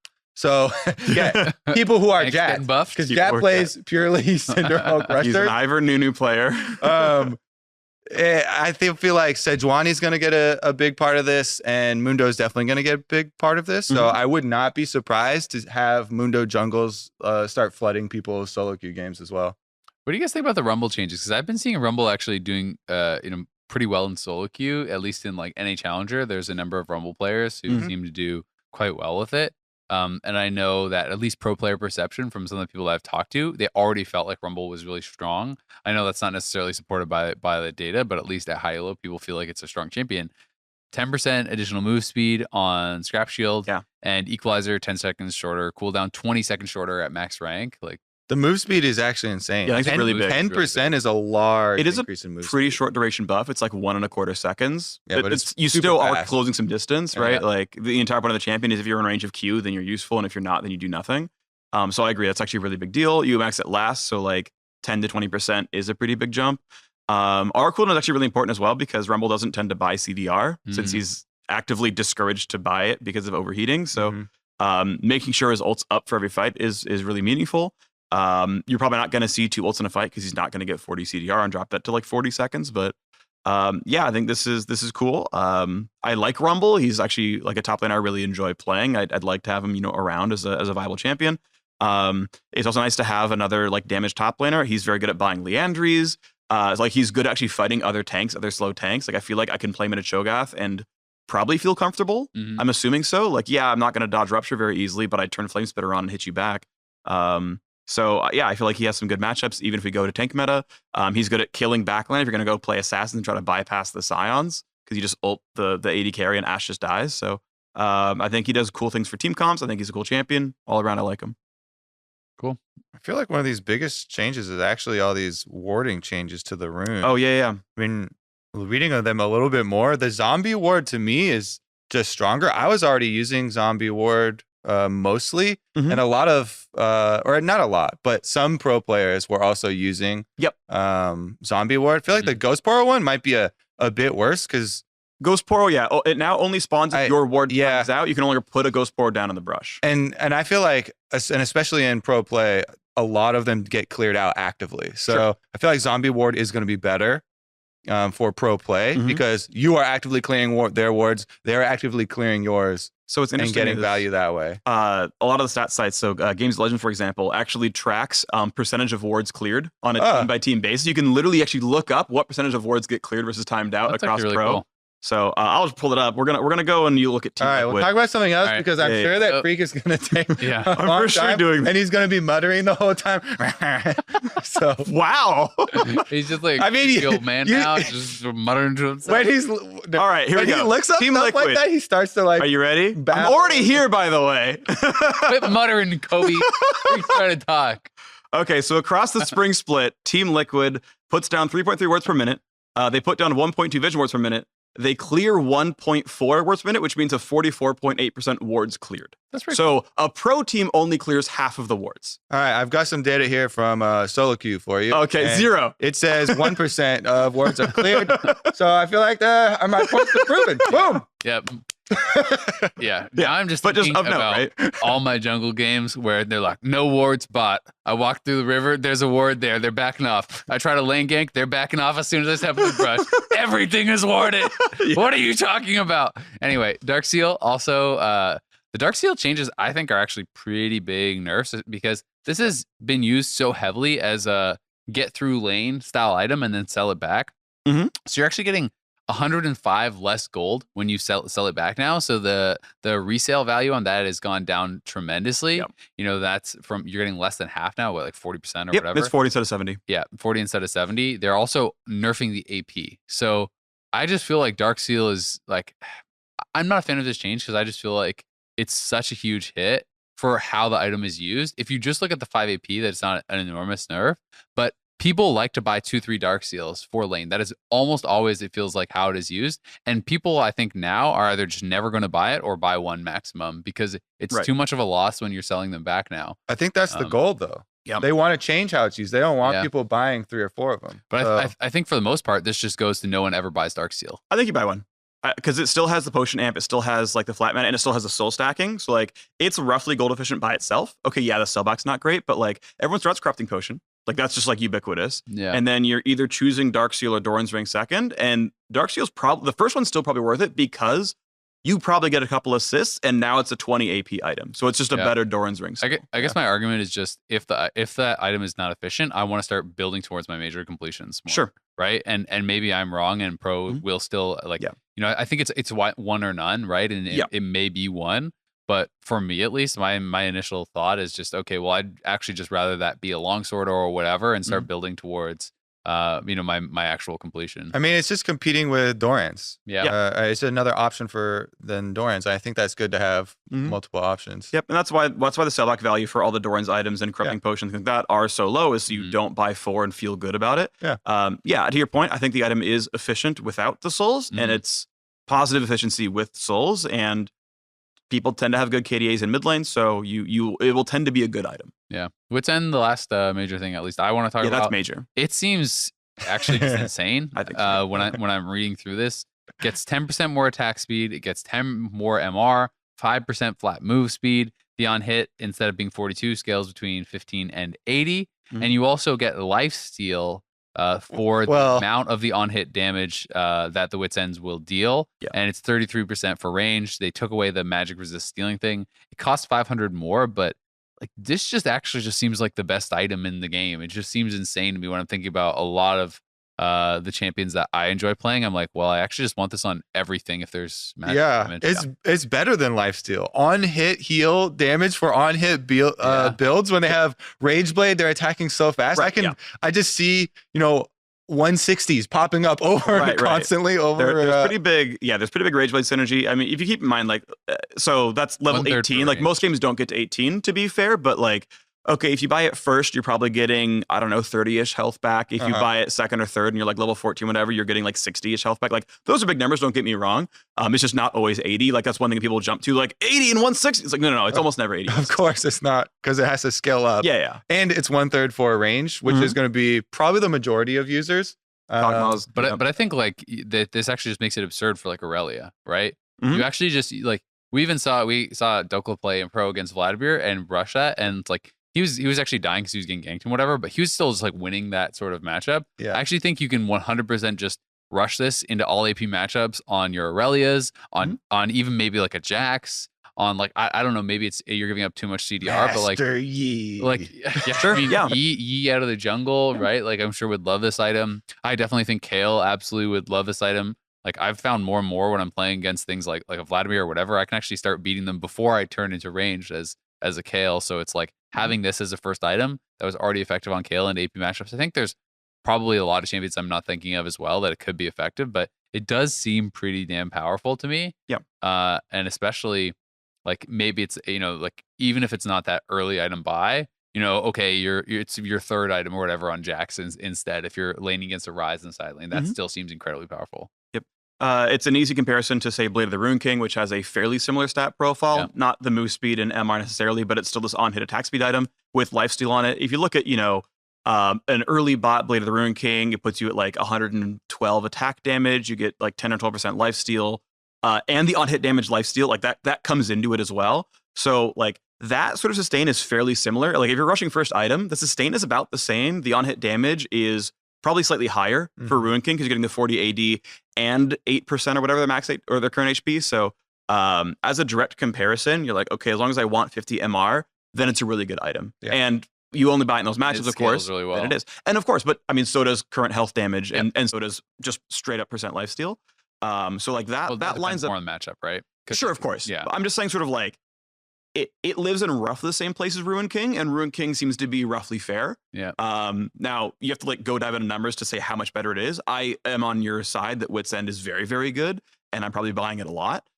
So yeah, people who are Thanks, Jat, getting buffed. because People Jat who are plays purely Cinderhulk He's an Rusher. Ivor Nunu player. I feel like Sejuani's going to get a big part of this, and Mundo's definitely going to get a big part of this. So I would not be surprised to have Mundo jungles start flooding people's solo queue games as well. What do you guys think about the Rumble changes? Because I've been seeing Rumble actually doing pretty well in solo queue, at least in like NA Challenger. There's a number of Rumble players who seem to do quite well with it. And I know that at least pro player perception from some of the people that I've talked to, they already felt like Rumble was really strong. I know that's not necessarily supported by the data, but at least at high elo, people feel like it's a strong champion. 10% additional move speed on Scrap Shield, and Equalizer 10 seconds shorter, cooldown 20 seconds shorter at max rank. Like the move speed is actually insane. Yeah, it's really big. 10% is a large It is increase in move pretty speed. short duration buff. It's like 1.25 seconds. Yeah, but it's you super still fast. are closing some distance, right? Yeah. Like the entire point of the champion is if you're in range of Q, then you're useful, and if you're not, then you do nothing. So I agree. That's actually a really big deal. You max it last, so like 10 to 20% is a pretty big jump. Our cooldown is actually really important as well because Rumble doesn't tend to buy CDR since he's actively discouraged to buy it because of overheating. So making sure his ult's up for every fight is really meaningful. You're probably not going to see 2 ults in a fight because he's not going to get 40 CDR and drop that to like 40 seconds. But yeah, I think this is cool. I like Rumble. He's actually like a top laner I really enjoy playing. I'd like to have him, around as a viable champion. It's also nice to have another like damaged top laner. He's very good at buying Liandry's. Like he's good at actually fighting other tanks, other slow tanks. Like I feel like I can play him in a Cho'Gath and probably feel comfortable. I'm assuming so. Like, yeah, I'm not going to dodge Rupture very easily, but I turn Flame Spitter on and hit you back. So yeah, I feel like he has some good matchups, even if we go to tank meta. He's good at killing backline if you're going to go play Assassin and try to bypass the Scions, because you just ult the AD carry and Ashe just dies. So I think he does cool things for team comps. I think he's a cool champion. All around, I like him. Cool. I feel like one of these biggest changes is actually all these warding changes to the rune. Oh, yeah. I mean, reading of them a little bit more, the zombie ward to me is just stronger. I was already using zombie ward mostly, and a lot of or not a lot, but some pro players were also using zombie ward. I feel like the Ghost Portal one might be a bit worse because Ghost Portal, it now only spawns if your ward times out. You can only put a Ghost Portal down in the brush. And I feel like, and especially in pro play, a lot of them get cleared out actively. So I feel like zombie ward is going to be better for pro play because you are actively clearing their wards. They're actively clearing yours. So it's interesting and getting value that way. A lot of the stat sites, so Games of Legends, for example, actually tracks percentage of wards cleared on a team by team basis. You can literally actually look up what percentage of wards get cleared versus timed out across really pro. Cool. So I'll just pull it up. We're gonna go and you look at team. All right, we'll talk about something else because I'm sure that Freak is gonna take a long time, doing that. And he's gonna be muttering the whole time. So wow, he's just like the old man now, just muttering to himself. When he's all right, here we go. He looks up Team stuff Liquid. like that. He starts to like. Are you ready? I'm already here, by the way. Quit muttering, Kobe. Freak's trying to talk. Okay, so across the spring split, Team Liquid puts down 3.3 words per minute. They put down 1.2 vision words per minute. They clear 1.4 words per minute, which means a 44.8% wards cleared. That's pretty cool. A pro team only clears half of the wards. All right, I've got some data here from solo queue for you. Okay, 0. It says 1% of wards are cleared. So I feel like my points are proven. Boom. Yep. Yeah. Now I'm just thinking about all my jungle games where they're like, no wards bot. I walk through the river, there's a ward there. They're backing off. I try to lane gank, they're backing off as soon as I step in the brush. Everything is warded. What are you talking about? Anyway, Dark Seal also, the Dark Seal changes I think are actually pretty big nerfs because this has been used so heavily as a get through lane style item and then sell it back. So you're actually getting 105 less gold when you sell it back now. So the resale value on that has gone down tremendously. Yep. That's you're getting less than half now, like 40% or whatever. It's 40 instead of 70. Yeah, 40 instead of 70. They're also nerfing the AP. So I just feel like Dark Seal is like, I'm not a fan of this change because I just feel like it's such a huge hit for how the item is used. If you just look at the 5 AP, that's not an enormous nerf, but people like to buy 2-3 Dark Seals for lane. That is almost always, it feels like, how it is used. And people, I think, now are either just never going to buy it or buy one maximum because it's too much of a loss when you're selling them back now. I think that's the goal, though. Yep. They want to change how it's used. They don't want people buying 3 or 4 of them. But I think for the most part, this just goes to no one ever buys Dark Seal. I think you buy one. because it still has the potion amp, it still has like the flat mana, and it still has the soul stacking. So like it's roughly gold efficient by itself. Okay, yeah, the sellback's not great, but like everyone starts corrupting potion. Like that's just like ubiquitous. Yeah. And then you're either choosing Darksteel or Doran's Ring second, and Darksteel's probably the first one's still probably worth it because you probably get a couple assists, and now it's a 20 AP item. So it's just a better Doran's Ring. I guess my argument is just if that item is not efficient, I want to start building towards my major completions more. Sure. Right. And maybe I'm wrong, and pro will still like, you know, I think it's one or none, right? And it may be one. But for me, at least, my initial thought is just, okay, well, I'd actually just rather that be a longsword or whatever and start building towards you know, my actual completion. I mean, it's just competing with Doran's. Yeah. It's another option than Doran's. I think that's good to have multiple options. Yep, and that's why the sellback value for all the Doran's items and corrupting potions like that are so low, is so you don't buy 4 and feel good about it. To your point, I think the item is efficient without the souls, and it's positive efficiency with souls, and people tend to have good KDAs in mid lane, so it will tend to be a good item. Yeah. Wit's End, the last major thing, at least I want to talk about. Yeah, that's major. It seems actually just insane. I think so. When I'm reading through this, it gets 10% more attack speed. It gets 10 more MR, 5% flat move speed. The on hit, instead of being 42, scales between 15 and 80. And you also get lifesteal for the amount of the on-hit damage that the Wit's Ends will deal. And it's 33% for range. They took away the magic resist stealing thing. It costs 500 more, but like this just seems like the best item in the game. It just seems insane to me when I'm thinking about a lot of the champions that I enjoy playing. I'm like, well, I actually just want this on everything if there's magic damage. It's better than lifesteal. On-hit heal damage for on-hit builds when they have Rage Blade, they're attacking so fast. I just see, you know, 160s popping up over constantly over. There's pretty big Rage Blade synergy. I mean, if you keep in mind, like, so that's level 18. Like most games don't get to 18, to be fair, but like, okay, if you buy it first, you're probably getting, I don't know, 30-ish health back. If you buy it second or third and you're like level 14, whatever, you're getting like 60-ish health back. Like those are big numbers, don't get me wrong. It's just not always 80. Like that's one thing people jump to, like 80 and 160. It's like, no, it's almost never 80. Of course it's not, because it has to scale up. Yeah. And it's 1/3 for a range, which is going to be probably the majority of users. But I think like this actually just makes it absurd for like Aurelia, right? You actually just like, we saw Dokla play in pro against Vladimir and rush that, and like he was actually dying because he was getting ganked and whatever, but he was still just like winning that sort of matchup. I actually think you can 100% just rush this into all AP matchups on your Aurelias, on even maybe like a Jax, on like I don't know, maybe it's you're giving up too much CDR, but like Yi. like sure, I mean, Yi out of the jungle, right? Like I'm sure would love this item. I definitely think Kale absolutely would love this item. Like I've found more and more when I'm playing against things like a Vladimir or whatever, I can actually start beating them before I turn into range as a Kale. So it's like having this as a first item that was already effective on Kale and AP matchups. I think there's probably a lot of champions I'm not thinking of as well that it could be effective, but it does seem pretty damn powerful to me. And especially like maybe it's, you know, like even if it's not that early item buy, you know, okay, it's your third item or whatever on Jackson's instead. If you're laning against a Rise in the side lane, that still seems incredibly powerful. It's an easy comparison to say Blade of the Rune King, which has a fairly similar stat profile, not the move speed and MR necessarily, but it's still this on-hit attack speed item with lifesteal on it. If you look at, you know, an early bot Blade of the Rune King, it puts you at like 112 attack damage. You get like 10 or 12% lifesteal, and the on-hit damage lifesteal, like that comes into it as well. So like that sort of sustain is fairly similar. Like if you're rushing first item, the sustain is about the same. The on-hit damage is probably slightly higher for Ruin King because you're getting the 40 AD and 8% or whatever their max or their current HP. So as a direct comparison, you're like, okay, as long as I want 50 MR, then it's a really good item. And you only buy it in those matches, of course. Really well. Then it is. And of course, but I mean, so does current health damage and so does just straight up percent lifesteal. So like that lines up more on the matchup, right? Sure, of course. Yeah. I'm just saying sort of like, it lives in roughly the same place as Ruin King, and Ruin King seems to be roughly fair. Now you have to like go dive into numbers to say how much better it is. I am on your side that Wit's End is very, very good, and I'm probably buying it a lot.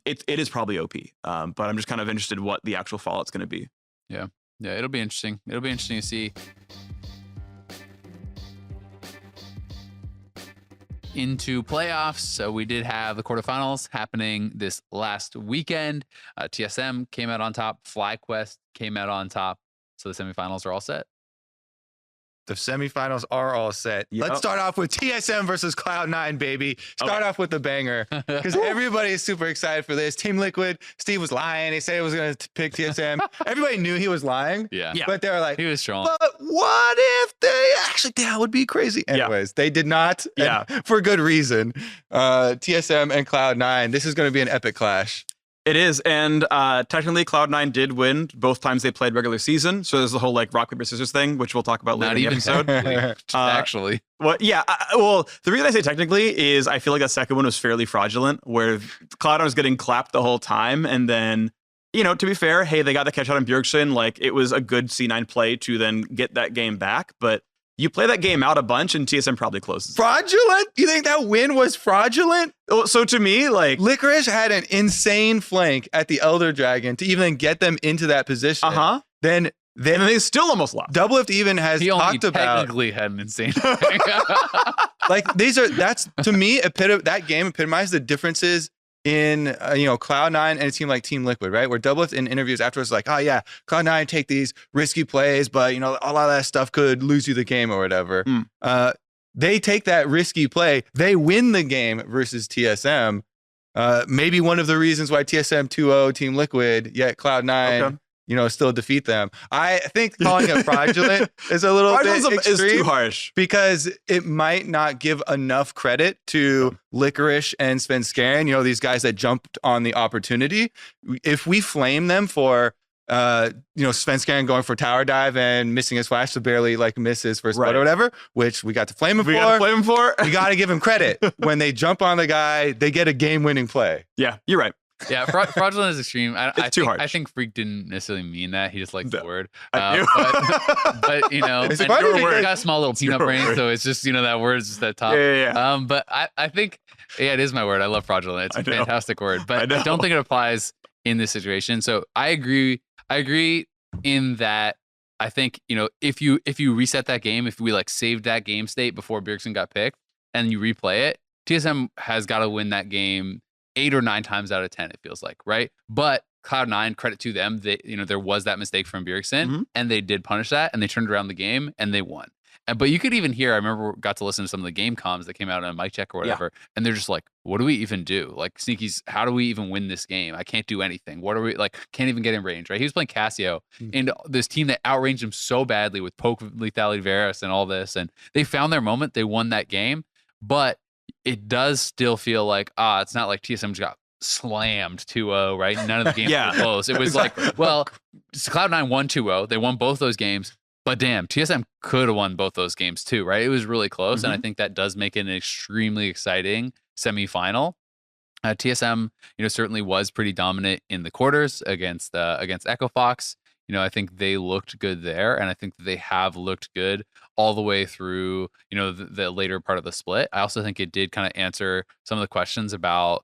It is probably OP, but I'm just kind of interested in what the actual fallout's going to be. Yeah, it'll be interesting. It'll be interesting to see. Into playoffs. So we did have the quarterfinals happening this last weekend. TSM came out on top. FlyQuest came out on top. So the semifinals are all set. The semifinals are all set. Yep. Let's start off with TSM versus Cloud9, baby. Start off with the banger because everybody is super excited for this. Team Liquid, Steve was lying. He said he was going to pick TSM. Everybody knew he was lying. Yeah. But they were like, He was strong. but what if they actually, that would be crazy. Anyways, they did not. Yeah. For good reason. TSM and Cloud9, this is going to be an epic clash. It is, and technically Cloud9 did win both times they played regular season. So there's the whole like rock paper scissors thing, which we'll talk about later Not in the even episode. technically, actually. Well, yeah. Well, the reason I say technically is I feel like that second one was fairly fraudulent, where Cloud9 was getting clapped the whole time, and then, you know, to be fair, hey, they got the catch out on Bjergsen. Like, it was a good C9 play to then get that game back, but you play that game out a bunch, and TSM probably closes. Fraudulent? You think that win was fraudulent? So to me, like, Licorice had an insane flank at the Elder Dragon to even get them into that position. Then and they still almost lost. Doublelift even has He only talked about technically had an insane. like that's to me that game epitomized the differences in Cloud9 and a team like Team Liquid, right? Where Doublelift in interviews afterwards like, oh yeah, Cloud9 take these risky plays, but a lot of that stuff could lose you the game or whatever. They take that risky play, they win the game versus TSM. Maybe one of the reasons why TSM 2-0 Team Liquid, yet Cloud9 still defeat them. I think calling it fraudulent is a little bit extreme. Is too harsh. Because it might not give enough credit to Licorice and Svenskeren, these guys that jumped on the opportunity. If we flame them for, Svenskeren going for tower dive and missing his flash to barely miss his first blood or whatever, which we got to flame him for. We got to give him credit. When they jump on the guy, they get a game-winning play. Yeah, you're right. Yeah, fraudulent is extreme. It's too harsh. I think Freak didn't necessarily mean that. He just likes the word. I But It's and word. got a small little peanut brain, word. so it's just that word is just that top. Yeah. But I think it is my word. I love fraudulent. It's a fantastic word, but I don't think it applies in this situation. So I agree in that. I think if you reset that game, if we saved that game state before Bjergsen got picked and you replay it, TSM has got to win that game 8 or 9 times out of 10, it feels like, right? But Cloud9, credit to them, they, there was that mistake from Bjergsen, and they did punish that, and they turned around the game, and they won. But you could even hear, I remember got to listen to some of the game comms that came out on mic check or whatever, and they're just like, what do we even do? Like, Sneaky's, how do we even win this game? I can't do anything. What are we, can't even get in range, right? He was playing Cassio, and this team that outranged him so badly with poke lethality Varus and all this, and they found their moment, they won that game, but it does still feel like, it's not like TSM got slammed 2-0, right? None of the games were close. It was Cloud9 won 2-0. They won both those games, but damn, TSM could have won both those games too, right? It was really close, and I think that does make it an extremely exciting semifinal. TSM, certainly was pretty dominant in the quarters against Echo Fox. I think they looked good there, and I think they have looked good all the way through, the later part of the split. I also think it did kind of answer some of the questions about,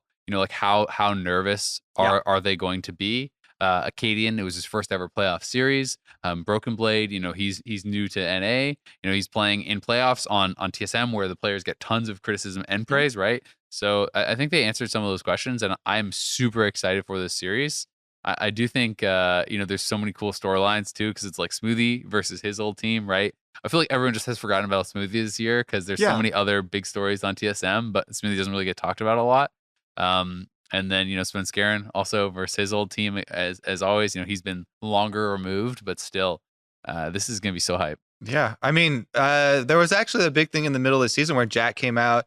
how nervous are they going to be? Acadian, it was his first ever playoff series. Broken Blade, he's new to NA. He's playing in playoffs on TSM where the players get tons of criticism and praise, right? So I think they answered some of those questions, and I'm super excited for this series. I do think, there's so many cool storylines too, because it's like Smoothie versus his old team, right? I feel like everyone just has forgotten about Smoothie this year because there's so many other big stories on TSM, but Smoothie doesn't really get talked about a lot. And then, Svenskeren also versus his old team, as always, he's been longer removed, but still, this is going to be so hype. Yeah. I mean, there was actually a big thing in the middle of the season where Jack came out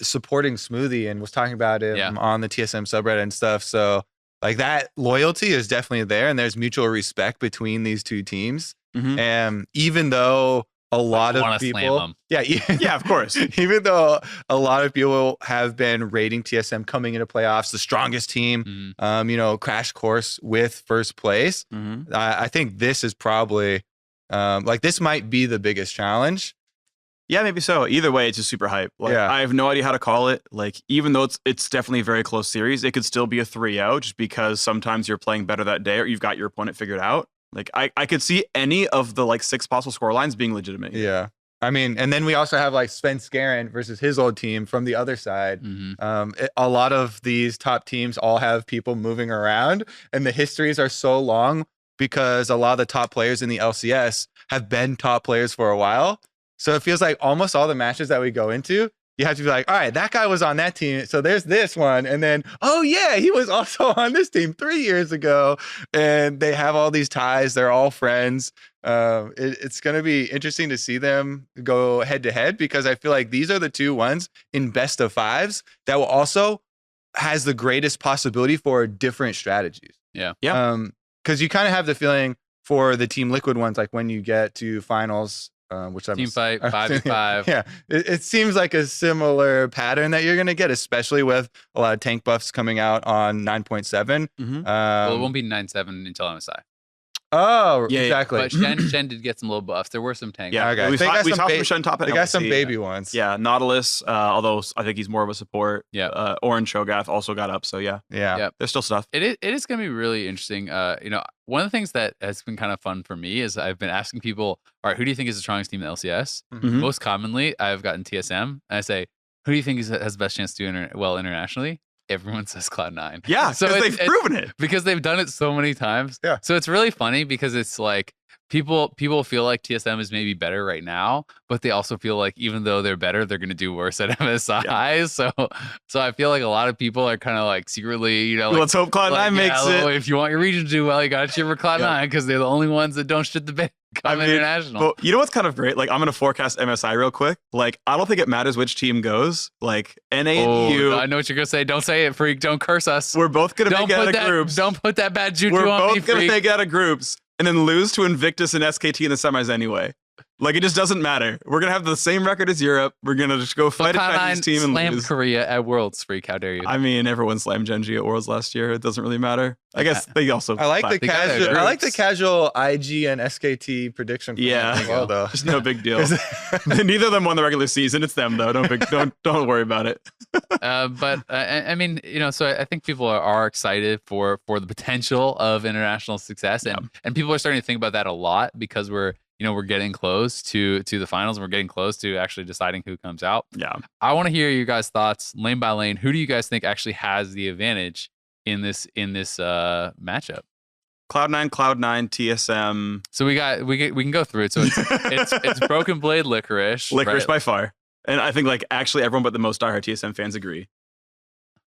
supporting Smoothie and was talking about him on the TSM subreddit and stuff. So, that loyalty is definitely there, and there's mutual respect between these two teams. And even though a lot of people, yeah, of course, even though a lot of people have been rating TSM coming into playoffs the strongest team, crash course with first place, I think this is probably this might be the biggest challenge. Yeah, maybe so. Either way, it's just super hype. I have no idea how to call it. Even though it's definitely a very close series, it could still be a 3-0 just because sometimes you're playing better that day or you've got your opponent figured out. I could see any of the 6 possible score lines being legitimate. Yeah. I mean, and then we also have Svenskeren versus his old team from the other side. A lot of these top teams all have people moving around, and the histories are so long because a lot of the top players in the LCS have been top players for a while. So it feels like almost all the matches that we go into, you have to be like, all right, that guy was on that team. So there's this one. And then, oh, yeah, he was also on this team 3 years ago. And they have all these ties. They're all friends. It's going to be interesting to see them go head to head, because I feel like these are the two ones in best of fives that will also has the greatest possibility for different strategies. Yeah. Because you kind of have the feeling for the Team Liquid ones, like when you get to finals, which I'm Team fight, 5v5. Yeah, it seems like a similar pattern that you're going to get, especially with a lot of tank buffs coming out on 9.7. Well, it won't be 9.7 until MSI. Oh, Yeah, exactly. But Shen did get some little buffs. There were some tank. Yeah, Okay. we They saw got some Shen top at They got some LCS. baby ones. Yeah, Nautilus, although I think he's more of a support. Yeah. Orange Shogath also got up, so yeah. Yeah. There's still stuff. It is going to be really interesting. One of the things that has been kind of fun for me is I've been asking people, all right, who do you think is the strongest team in LCS? Mhm. Most commonly, I've gotten TSM, and I say, who do you think has the best chance to do well internationally? Everyone says Cloud9. Yeah, So because they've proven it. because they've done it so many times. Yeah. So it's really funny because it's like people feel like TSM is maybe better right now, but they also feel like even though they're better, they're going to do worse at MSI. Yeah. So I feel like a lot of people are kind of like secretly, like, Let's hope Cloud9 makes it. If you want your region to do well, you got to cheer for Cloud9 because they're the only ones that don't shit the bed come international. But you know what's kind of great? Like, I'm going to forecast MSI real quick. Like, I don't think it matters which team goes. Like, NA and EU. I know what you're going to say. Don't say it, Freak. Don't curse us. We're both going to make it out of groups. Don't put that bad juju We're on me, both going to Freak. make it out of groups and then lose to Invictus and SKT in the semis anyway. Like, it just doesn't matter. We're going to have the same record as Europe. We're going to just go fight a Chinese team and slammed lose. Korea at Worlds, Freak. How dare you? I mean, everyone slammed Genji at Worlds last year. It doesn't really matter. I guess they also. I like the They got casual. their I like the groups. casual IG and SKT prediction. Yeah. Well, though. It's no big deal. Neither of them won the regular season. It's them though. Don't worry about it. I mean, so I think people are excited for the potential of international success, and people are starting to think about that a lot because we're getting close to the finals, and we're getting close to actually deciding who comes out. Yeah. I want to hear your guys' thoughts lane by lane. Who do you guys think actually has the advantage in this matchup? Cloud9, TSM. So we can go through it. So it's Broken Blade, Licorice, Licorice by far. And I think like actually everyone but the most diehard TSM fans agree.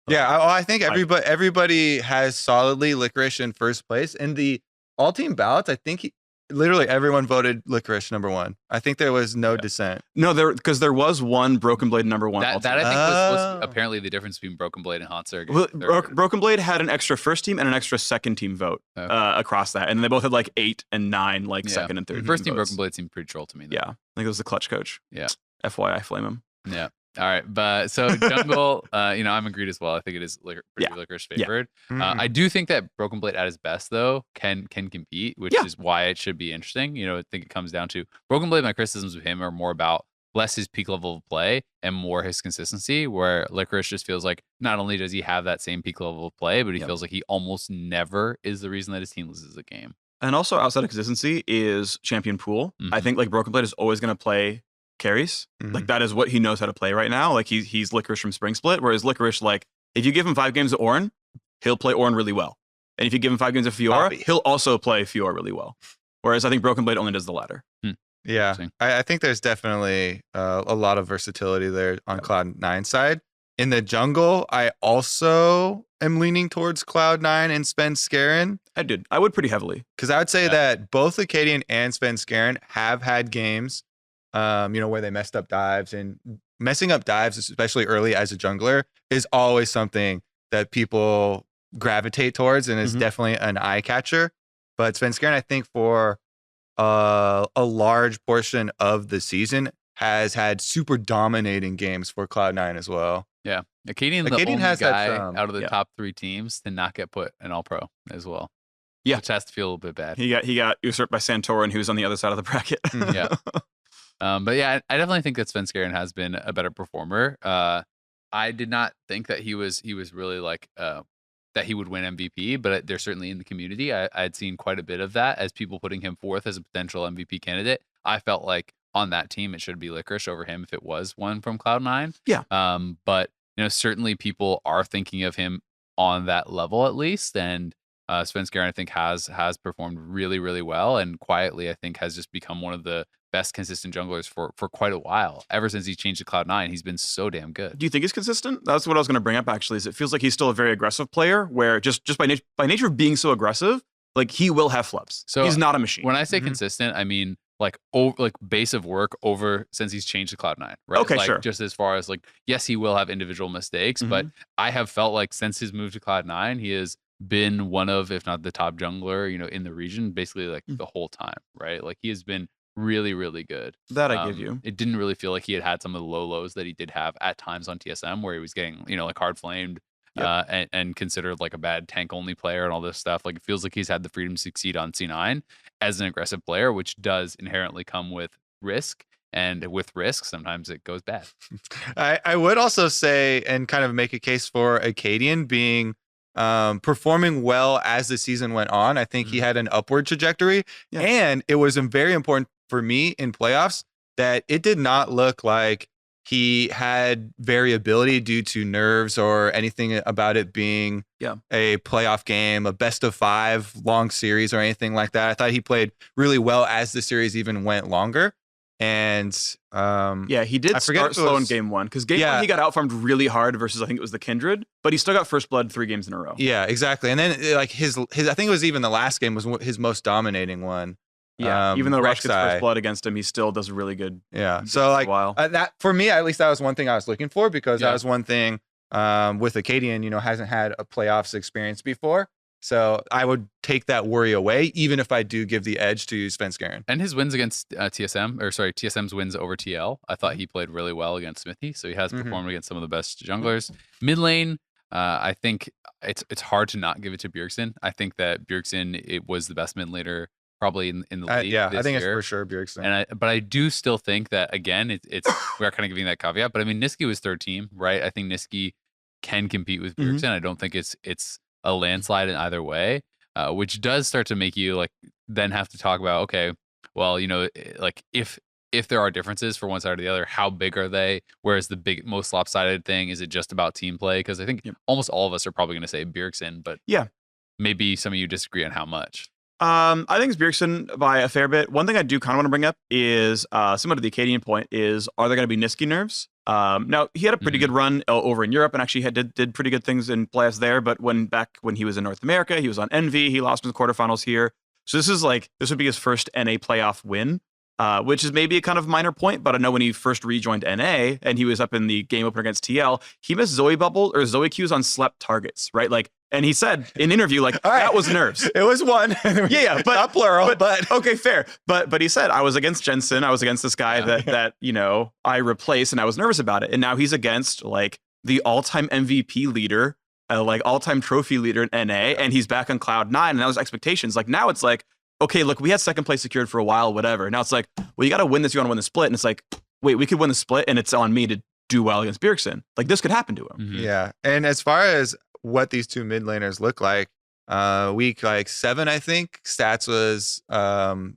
Yeah, I think everybody has solidly Licorice in first place. In the all-team ballots, I think literally everyone voted Licorice number one. I think there was no dissent. No, because there was one Broken Blade number one. That I think was apparently the difference between Broken Blade and Hanser. Well, Broken Blade had an extra first team and an extra second team vote across that, and they both had like 8 and 9 second and third. First team votes. Broken Blade seemed pretty troll to me, though. Yeah, I think it was the clutch coach. Yeah. FYI, flame him. Yeah. All right, but so jungle, I'm agreed as well. I think it is Licorice favored. Yeah. I do think that Broken Blade at his best though can compete, which is why it should be interesting. I think it comes down to Broken Blade. My criticisms of him are more about less his peak level of play and more his consistency. Where Licorice just feels like not only does he have that same peak level of play, but he feels like he almost never is the reason that his team loses a game. And also outside of consistency is champion pool. I think like Broken Blade is always going to play carries. Like that is what he knows how to play right now. Like he's Licorice from Spring Split, whereas Licorice, like if you give him 5 games of Ornn, he'll play Ornn really well. And if you give him 5 games of Fiora, he'll also play Fiora really well. Whereas I think Broken Blade only does the latter. Yeah, I think there's definitely a lot of versatility there on Cloud9 side. In the jungle, I also am leaning towards Cloud9 and Svenskeren. I would pretty heavily. Because I would say that both Acadian and Svenskeren have had games where they messed up dives, and messing up dives, especially early as a jungler, is always something that people gravitate towards and is definitely an eye catcher. But Svenskeren, I think for a large portion of the season has had super dominating games for Cloud9 as well. Yeah. Acadian the only has guy that, out of the top 3 teams to not get put an all-pro as well. Yeah. Which has to feel a little bit bad. He got usurped by Santorin, who's on the other side of the bracket. Yeah. But yeah, I definitely think that Svenskeren has been a better performer. I did not think that he was really like that he would win MVP, but there's certainly in the community, I'd seen quite a bit of that as people putting him forth as a potential MVP candidate. I felt like on that team it should be Licorice over him if it was one from Cloud9. Yeah. But certainly people are thinking of him on that level at least, and Svenskeren, I think, has performed really, really well, and quietly, I think, has just become one of the best consistent junglers for quite a while. Ever since he changed to Cloud9, he's been so damn good. Do you think he's consistent? That's what I was going to bring up, actually, is it feels like he's still a very aggressive player, where just by nature of being so aggressive, like, he will have flubs. So he's not a machine. When I say consistent, I mean like base of work over since he's changed to Cloud9, right? Okay, like, sure. Just as far as like, yes, he will have individual mistakes, but I have felt like since his move to Cloud9, he has been one of, if not the top jungler, in the region, basically like the whole time, right? Like, he has been really, really good. That I give you. It didn't really feel like he had some of the low lows that he did have at times on TSM, where he was getting, like, hard flamed. And considered like a bad tank only player and all this stuff. Like, it feels like he's had the freedom to succeed on C9 as an aggressive player, which does inherently come with risk. And with risk, sometimes it goes bad. I would also say, and kind of make a case for Acadian being performing well as the season went on. I think he had an upward trajectory. Yeah. And it was very important for me in playoffs that it did not look like he had variability due to nerves or anything about it being a playoff game, a best of 5 long series or anything like that. I thought he played really well as the series even went longer. And he did start slow in game 1, because game 1 he got outfarmed really hard versus, I think it was the Kindred, but he still got first blood 3 games in a row. Yeah, exactly. And then like his I think it was even the last game was his most dominating one. Yeah, even though Rush gets first blood against him, he still does really good. Yeah, so like that for me, at least that was one thing I was looking for, because that was one thing with Acadian, hasn't had a playoffs experience before. So I would take that worry away, even if I do give the edge to Svenskeren. And his wins against TSM's wins over TL, I thought he played really well against Smithy. So he has performed against some of the best junglers. Mid lane, I think it's hard to not give it to Bjergsen. I think that Bjergsen, it was the best mid laner probably in the league. I think year. It's for sure Bjergsen. But I do still think that, again, it's we are kind of giving that caveat. But I mean, Nisqy was third team, right? I think Nisqy can compete with Bjergsen. I don't think it's a landslide in either way, which does start to make you like then have to talk about, okay, well, like if there are differences for one side or the other, how big are they? Whereas the most lopsided thing, is it just about team play? Because I think almost all of us are probably going to say Bjergsen, but maybe some of you disagree on how much. I think it's Bjergsen by a fair bit. One thing I do kind of want to bring up is similar to the Acadian point is, are there going to be Nisqy nerves? Now, he had a pretty good run over in Europe and actually did pretty good things in playoffs there. But when he was in North America, he was on Envy. He lost in the quarterfinals here. So this would be his first NA playoff win, which is maybe a kind of minor point. But I know when he first rejoined NA and he was up in the game opener against TL, he missed Zoe Qs on slept targets, right? Like, and he said in interview, like, that was nerves. It was one. but not plural. But okay, fair. But he said, I was against Jensen. I was against this guy that I replaced, and I was nervous about it. And now he's against like the all-time MVP leader, like all-time trophy leader in NA, and he's back on Cloud9. And that was expectations. Like, now it's like, okay, look, we had second place secured for a while, whatever. Now it's like, well, you got to win this. You want to win the split, and it's like, wait, we could win the split, and it's on me to do well against Bjergsen. Like, this could happen to him. Yeah, and as far as what these two mid laners look like, week like 7, I think Stats was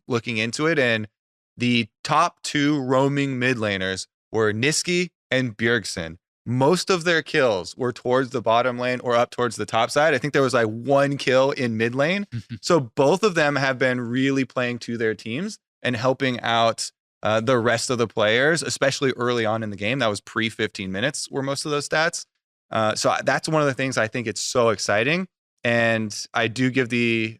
looking into it, and the top 2 roaming mid laners were Nisqy and Bjergsen. Most of their kills were towards the bottom lane or up towards the top side. I think there was like 1 kill in mid lane. So both of them have been really playing to their teams and helping out the rest of the players, especially early on in the game. That was pre 15 minutes were most of those stats. So that's one of the things I think it's so exciting. And I do give the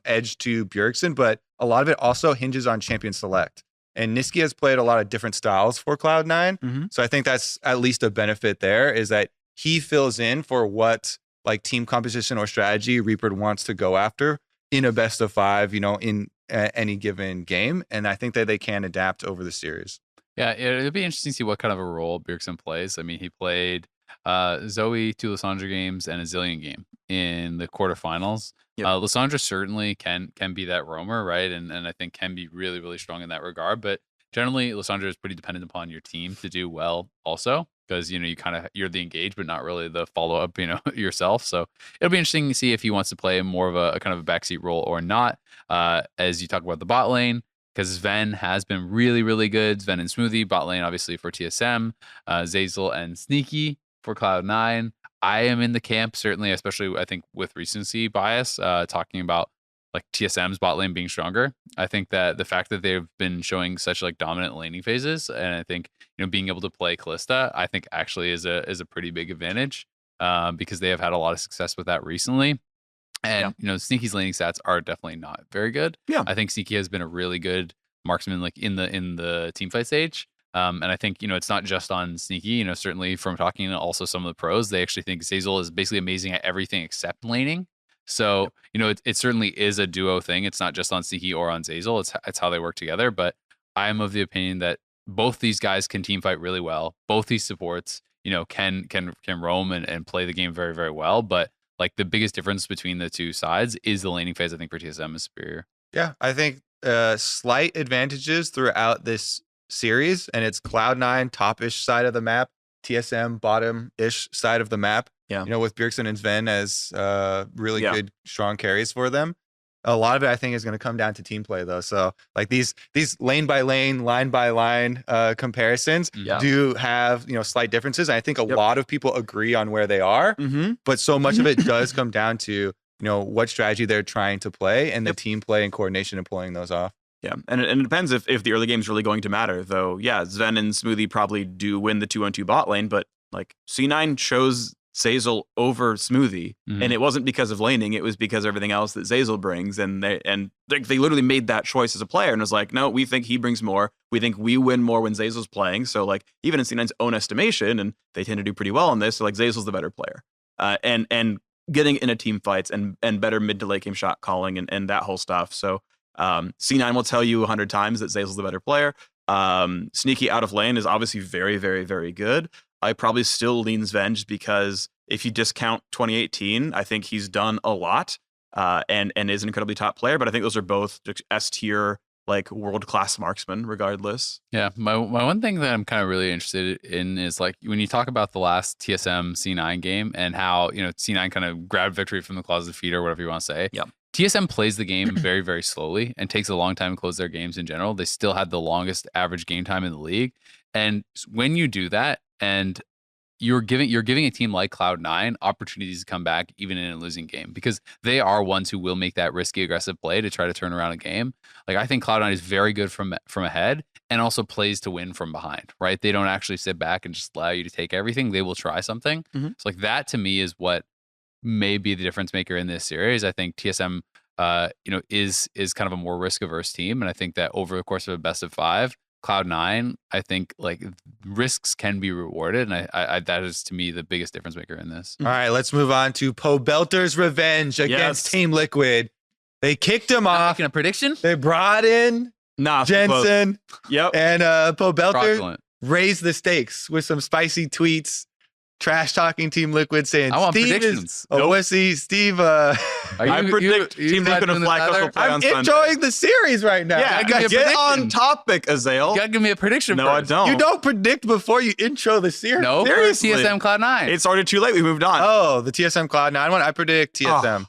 edge to Bjergsen, but a lot of it also hinges on champion select. And Nisqy has played a lot of different styles for Cloud9. So I think that's at least a benefit there, is that he fills in for what like team composition or strategy Reaper wants to go after in a best of 5, in any given game. And I think that they can adapt over the series. Yeah, it'll be interesting to see what kind of a role Bjergsen plays. I mean, he played Zoe 2 Lysandra games and a Zillion game in the quarterfinals. Lysandra certainly can be that roamer, right? And I think can be really, really strong in that regard. But generally, Lysandra is pretty dependent upon your team to do well also, because, you're the engage, but not really the follow-up, yourself. So it'll be interesting to see if he wants to play more of a kind of a backseat role or not. As you talk about the bot lane, because Sven has been really, really good. Sven and Smoothie, bot lane obviously for TSM, Zazel and Sneaky for Cloud9. I am in the camp, certainly, especially I think with recency bias, talking about like TSM's bot lane being stronger. I think that the fact that they've been showing such like dominant laning phases, and I think being able to play Kalista, I think actually is a pretty big advantage, because they have had a lot of success with that recently. And Sneaky's laning stats are definitely not very good. Yeah. I think Sneaky has been a really good marksman like in the team fight stage. And I think it's not just on Sneaky. Certainly from talking to also some of the pros, they actually think Zeyzal is basically amazing at everything except laning. So it certainly is a duo thing. It's not just on Sneaky or on Zeyzal. It's how they work together. But I'm of the opinion that both these guys can team fight really well. Both these supports can roam and play the game very, very well. But like the biggest difference between the two sides is the laning phase. I think for TSM is superior. Yeah, I think slight advantages throughout this series, and it's Cloud9 top-ish side of the map, TSM bottom-ish side of the map. Yeah. With Bjergsen and Sven as really good, strong carries for them. A lot of it, I think, is going to come down to team play, though. So, like these lane by lane, line by line comparisons do have slight differences. And I think a lot of people agree on where they are, but so much of it does come down to what strategy they're trying to play and the team play and coordination and pulling those off. Yeah, and it depends if the early game's really going to matter, though. Yeah, Sven and Smoothie probably do win the 2-on-2 bot lane, but like C9 chose Zeyzal over Smoothie, and it wasn't because of laning, it was because of everything else that Zeyzal brings, and they literally made that choice as a player, and was like, no, we think he brings more, we think we win more when Zeyzal's playing, so like, even in C9's own estimation, and they tend to do pretty well on this, so like, Zeyzal's the better player, and getting into team fights, and better mid to late game shot calling, and that whole stuff, so C9 will tell you 100 times that Zeyzal's the better player. Sneaky out of lane is obviously very, very, very good. I probably still lean Sven just because if you discount 2018, I think he's done a lot and is an incredibly top player. But I think those are both S tier, like world-class marksmen, regardless. Yeah, my one thing that I'm kind of really interested in is like when you talk about the last TSM C9 game and how C9 kind of grabbed victory from the claws of defeat or whatever you want to say. Yeah. TSM plays the game very, very slowly and takes a long time to close their games in general. They still had the longest average game time in the league. And when you do that and you're giving a team like Cloud9 opportunities to come back even in a losing game because they are ones who will make that risky, aggressive play to try to turn around a game. Like I think Cloud9 is very good from ahead and also plays to win from behind, right? They don't actually sit back and just allow you to take everything. They will try something. So like that to me is what may be the difference maker in this series. I think TSM, is kind of a more risk averse team, and I think that over the course of a best of 5, Cloud9, I think like risks can be rewarded, and I that is to me the biggest difference maker in this. All right, let's move on to Pobelter's revenge against Team Liquid. They kicked him off. Making a prediction? They brought in Jensen. Yep. And Pobelter raised the stakes with some spicy tweets. Trash talking Team Liquid, saying I want Steve predictions. is a wussy. Steve, I predict Team Liquid and FlyQuest will play on Sunday. I'm enjoying the series right now. Yeah, get on topic, Azael. You gotta give me a prediction. No, first. I don't. You don't predict before you intro the series. No, seriously. TSM Cloud9. It's already too late. We moved on. Oh, the TSM Cloud9 one. I predict TSM.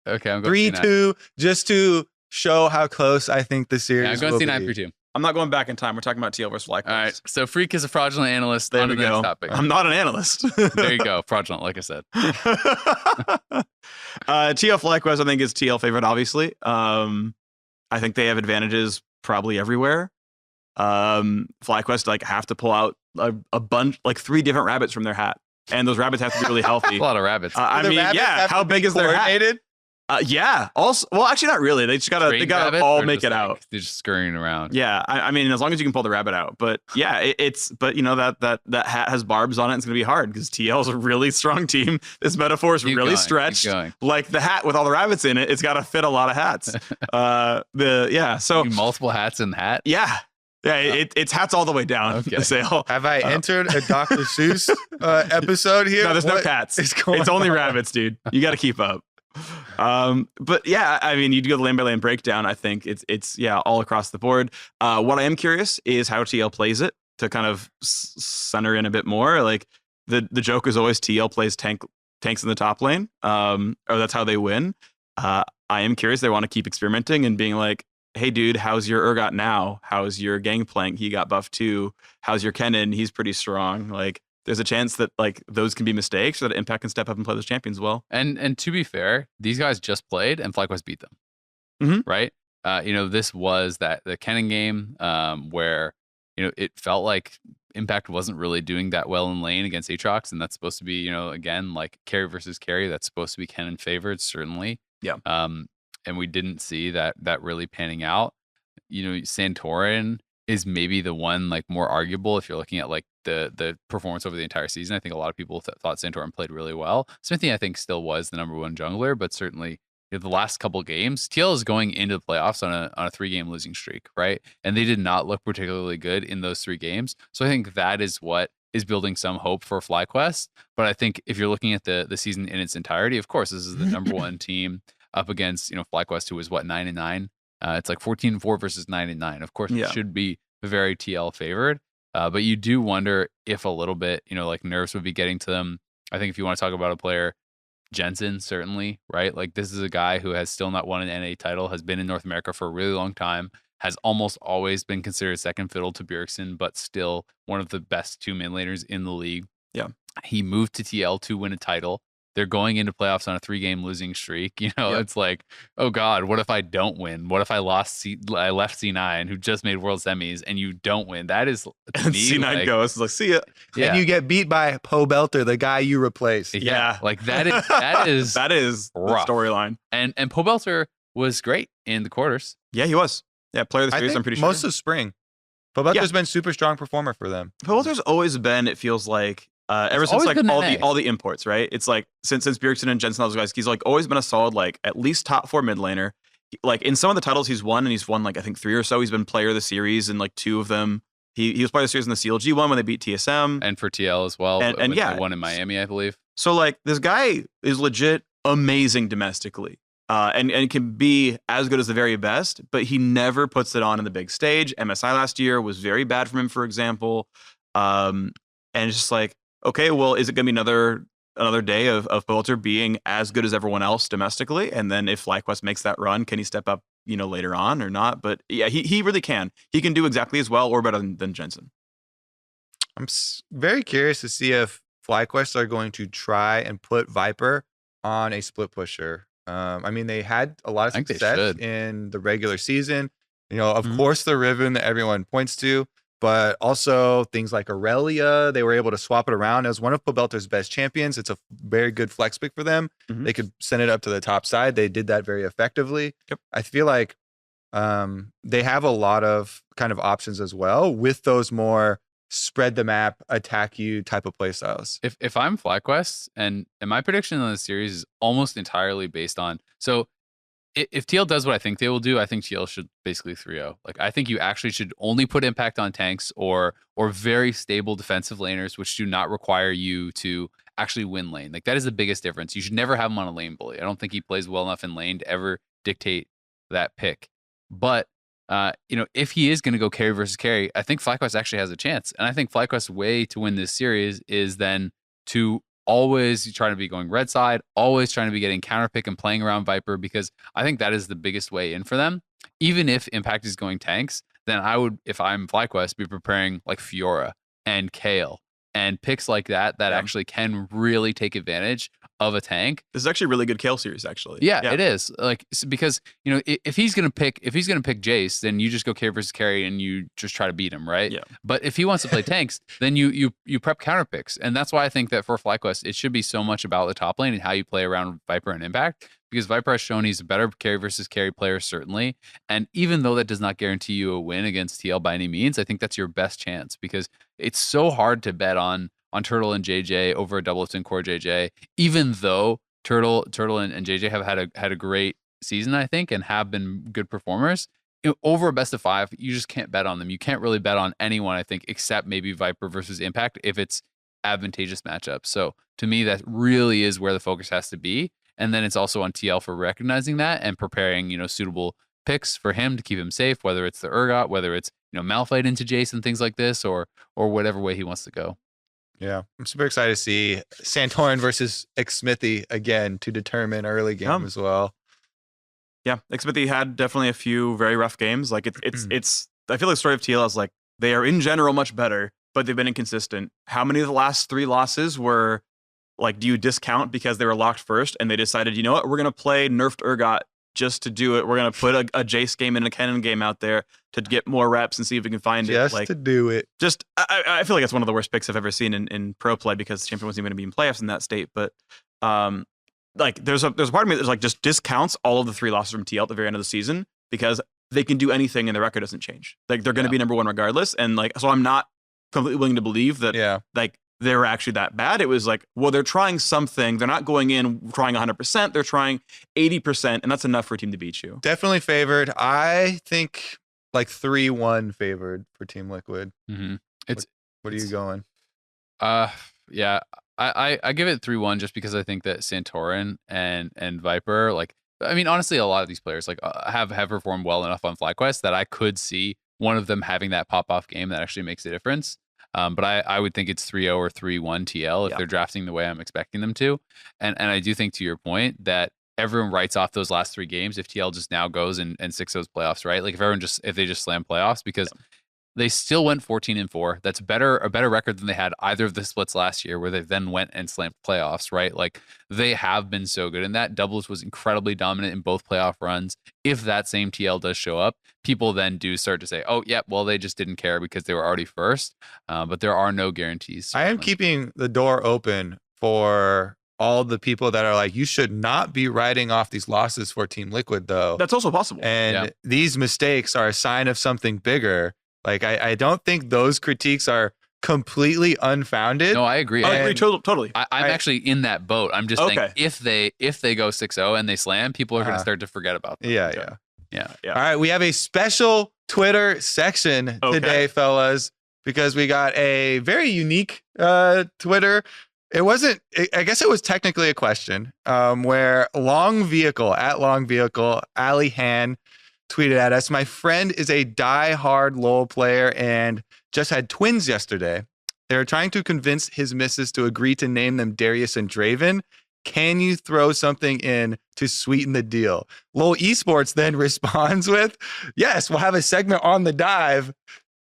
Okay, I'm going 3-2, just to show how close I think the series. Yeah, I'm going C9 3-2. I'm not going back in time. We're talking about TL versus FlyQuest. All right. So Freak is a fraudulent analyst. There on we to the go. next topic. I'm not an analyst. There you go. Fraudulent, like I said. TL FlyQuest, I think, is TL favorite, obviously. I think they have advantages probably everywhere. FlyQuest like have to pull out a bunch, like 3 different rabbits from their hat. And those rabbits have to be really healthy. A lot of rabbits. I mean, yeah. How big is their hat? Yeah. Also, well, actually, not really. They just gotta all make it out. They're just scurrying around. Yeah. I mean, as long as you can pull the rabbit out. But yeah, but that hat has barbs on it. It's gonna be hard because TL is a really strong team. This metaphor is really stretched. Like the hat with all the rabbits in it, it's got to fit a lot of hats. So multiple hats in the hat. Yeah. Yeah, it's hats all the way down. Okay. The sale. Have I entered a Dr. Seuss episode here? No, there's no cats. It's only rabbits, dude. You got to keep up. But yeah, I mean, you do the lane by lane breakdown. I think it's all across the board. What I am curious is how TL plays it to kind of center in a bit more. Like the joke is always TL plays tanks in the top lane, or that's how they win. I am curious. They want to keep experimenting and being like, hey, dude, how's your Urgot now? How's your Gangplank? He got buffed too. How's your Kennen? He's pretty strong. Like, there's a chance that like those can be mistakes, so that Impact can step up and play those champions well. And to be fair, these guys just played and FlyQuest beat them. Right? This was the Kennen game where, it felt like Impact wasn't really doing that well in lane against Aatrox, and that's supposed to be, again, like carry versus carry, that's supposed to be Kennen favored, certainly. Yeah. And we didn't see that really panning out. Santorin is maybe the one like more arguable if you're looking at like the performance over the entire season. I think a lot of people thought Santorin played really well. Smithy, I think, still was the number one jungler, but certainly the last couple games, TL is going into the playoffs on a 3-game losing streak, right? And they did not look particularly good in those 3 games. So I think that is what is building some hope for FlyQuest. But I think if you're looking at the season in its entirety, of course, this is the number one team up against, FlyQuest, who was 9-9. It's like 14-4 versus 9-9. Of course, it should be very TL favored. But you do wonder if a little bit, like nerves would be getting to them. I think if you want to talk about a player, Jensen, certainly, right? Like this is a guy who has still not won an NA title, has been in North America for a really long time, has almost always been considered second fiddle to Bjergsen, but still one of the best 2 mid laners in the league. Yeah. He moved to TL to win a title. They're going into playoffs on a 3-game losing streak. It's like, oh God, what if I don't win? What if I left C9, who just made World Semis, and you don't win? That is, to me, C9 goes like, see ya. Yeah. And you get beat by Poe Belter, the guy you replaced. Yeah. Like that is that is the storyline. And Poe Belter was great in the quarters. Yeah, he was. Yeah, player of the series, I'm pretty sure. Most of spring. Poe Belter's been super strong performer for them. Poe Belter's always been, it feels like, ever since like all the imports, right? It's like since Bjergsen and Jensen, those guys, he's like always been a solid, like at least top 4 mid laner. Like in some of the titles he's won, and he's won like I think 3 or so. He's been player of the series in like 2 of them. He was player of the series in the CLG one when they beat TSM, and for TL as well. And they won in Miami, I believe. So like this guy is legit amazing domestically, and can be as good as the very best, but he never puts it on in the big stage. MSI last year was very bad from him, for example, and it's just like, okay, well, is it going to be another day of Belter being as good as everyone else domestically? And then if FlyQuest makes that run, can he step up, later on or not? But yeah, he really can. He can do exactly as well or better than Jensen. I'm very curious to see if FlyQuest are going to try and put Viper on a split pusher. I mean, they had a lot of success in the regular season. Of course, the Riven that everyone points to, but also things like Aurelia, they were able to swap it around. As one of Poe Belter's best champions, it's a very good flex pick for them. They could send it up to the top side. They did that very effectively. Yep. I feel like they have a lot of kind of options as well with those more spread the map, attack you type of play styles. If I'm FlyQuest, and my prediction on the series is almost entirely based on, so if TL does what I think they will do, I think TL should basically 3-0. Like I think you actually should only put impact on tanks or very stable defensive laners, which do not require you to actually win lane. Like that is the biggest difference. You should never have him on a lane bully. I don't think he plays well enough in lane to ever dictate that pick. But if he is going to go carry versus carry, I think FlyQuest actually has a chance. And I think FlyQuest's way to win this series is then to always trying to be going red side, always trying to be getting counter pick and playing around Viper, because I think that is the biggest way in for them. Even if Impact is going tanks, then I would, if I'm FlyQuest, be preparing like Fiora and Kale and picks like that actually can really take advantage of a tank. This is actually a really good Kale series, actually. Yeah, it is. Like because if he's gonna pick Jace, then you just go carry versus carry and you just try to beat him, right? Yeah. But if he wants to play tanks, then you prep counter picks, and that's why I think that for FlyQuest, it should be so much about the top lane and how you play around Viper and Impact. Because Viper has shown he's a better carry versus carry player, certainly. And even though that does not guarantee you a win against TL by any means, I think that's your best chance, because it's so hard to bet on Turtle and JJ over a Doubleton Core JJ, even though Turtle and JJ have had a great season, I think, and have been good performers. Over a best of 5, you just can't bet on them. You can't really bet on anyone, I think, except maybe Viper versus Impact if it's advantageous matchup. So to me, that really is where the focus has to be. And then it's also on TL for recognizing that and preparing, suitable picks for him to keep him safe, whether it's the Urgot, whether it's, Malphite into Jace and things like this, or whatever way he wants to go. Yeah, I'm super excited to see Santorin versus Xmithy again to determine early game as well. Yeah, Xmithy had definitely a few very rough games. Like it's I feel like the story of TL is like they are in general much better. but they've been inconsistent. How many of the last 3 losses were like, do you discount because they were locked first and they decided, you know what, we're going to play nerfed Urgot just to do it. We're going to put a Jace game and a Kennen game out there to get more reps and see if we can find it. Just to do it. I feel like it's one of the worst picks I've ever seen in pro play because the champion wasn't even going to be in playoffs in that state. But like there's a part of me that's like just discounts all of the 3 losses from TL at the very end of the season because they can do anything and the record doesn't change. Like they're going to be number 1 regardless. And like, so I'm not completely willing to believe that like they were actually that bad. It was like, well, they're trying something. They're not going in trying 100%. They're trying 80%, and that's enough for a team to beat you. Definitely favored. I think like 3-1 favored for Team Liquid. Mm-hmm. What are you going? Yeah, I give it 3-1 just because I think that Santorin and Viper, like, I mean, honestly, a lot of these players like have performed well enough on FlyQuest that I could see one of them having that pop-off game that actually makes a difference. But I would think it's 3-0 or 3-1 TL if they're drafting the way I'm expecting them to. And I do think, to your point, that everyone writes off those last 3 games if TL just now goes and 6-0s playoffs, right? Like if they just slam playoffs, because they still went 14-4. That's a better record than they had either of the splits last year, where they then went and slammed playoffs, right? Like they have been so good. And that doubles was incredibly dominant in both playoff runs. If that same TL does show up, people then do start to say, oh, yeah, well, they just didn't care because they were already first. But there are no guarantees. I am keeping the door open for all the people that are like, you should not be writing off these losses for Team Liquid, though. That's also possible. And these mistakes are a sign of something bigger. Like, I don't think those critiques are completely unfounded. No, I agree. I agree totally. I'm actually in that boat. I'm just saying if they go 6-0 and they slam, people are going to start to Forget about them. Yeah. All right, we have a special Twitter section today, fellas, because we got a very unique Twitter. It wasn't, I guess it was technically a question where Long Vehicle, Ali Han, tweeted at us, my friend is a die-hard LoL player and just had twins yesterday. They were trying to convince his missus to agree to name them Darius and Draven. Can you throw something in to sweeten the deal? LoL Esports then responds with, yes, we'll have a segment on the dive.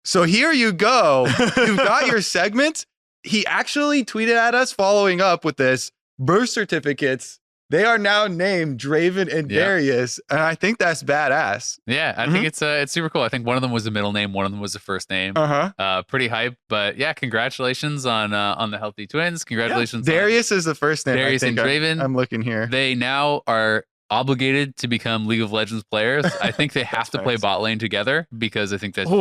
So here you go. You've got your segment. He actually tweeted at us following up with this, birth certificates. They are now named Draven and Darius, and I think that's badass. Yeah, I think it's super cool. I think one of them was a middle name, one of them was a first name. Pretty hype, but yeah, congratulations on the healthy twins. Congratulations. Darius is the first name. Darius and Draven. I'm looking here. They now are obligated to become League of Legends players. I think they have to play bot lane together because I think that's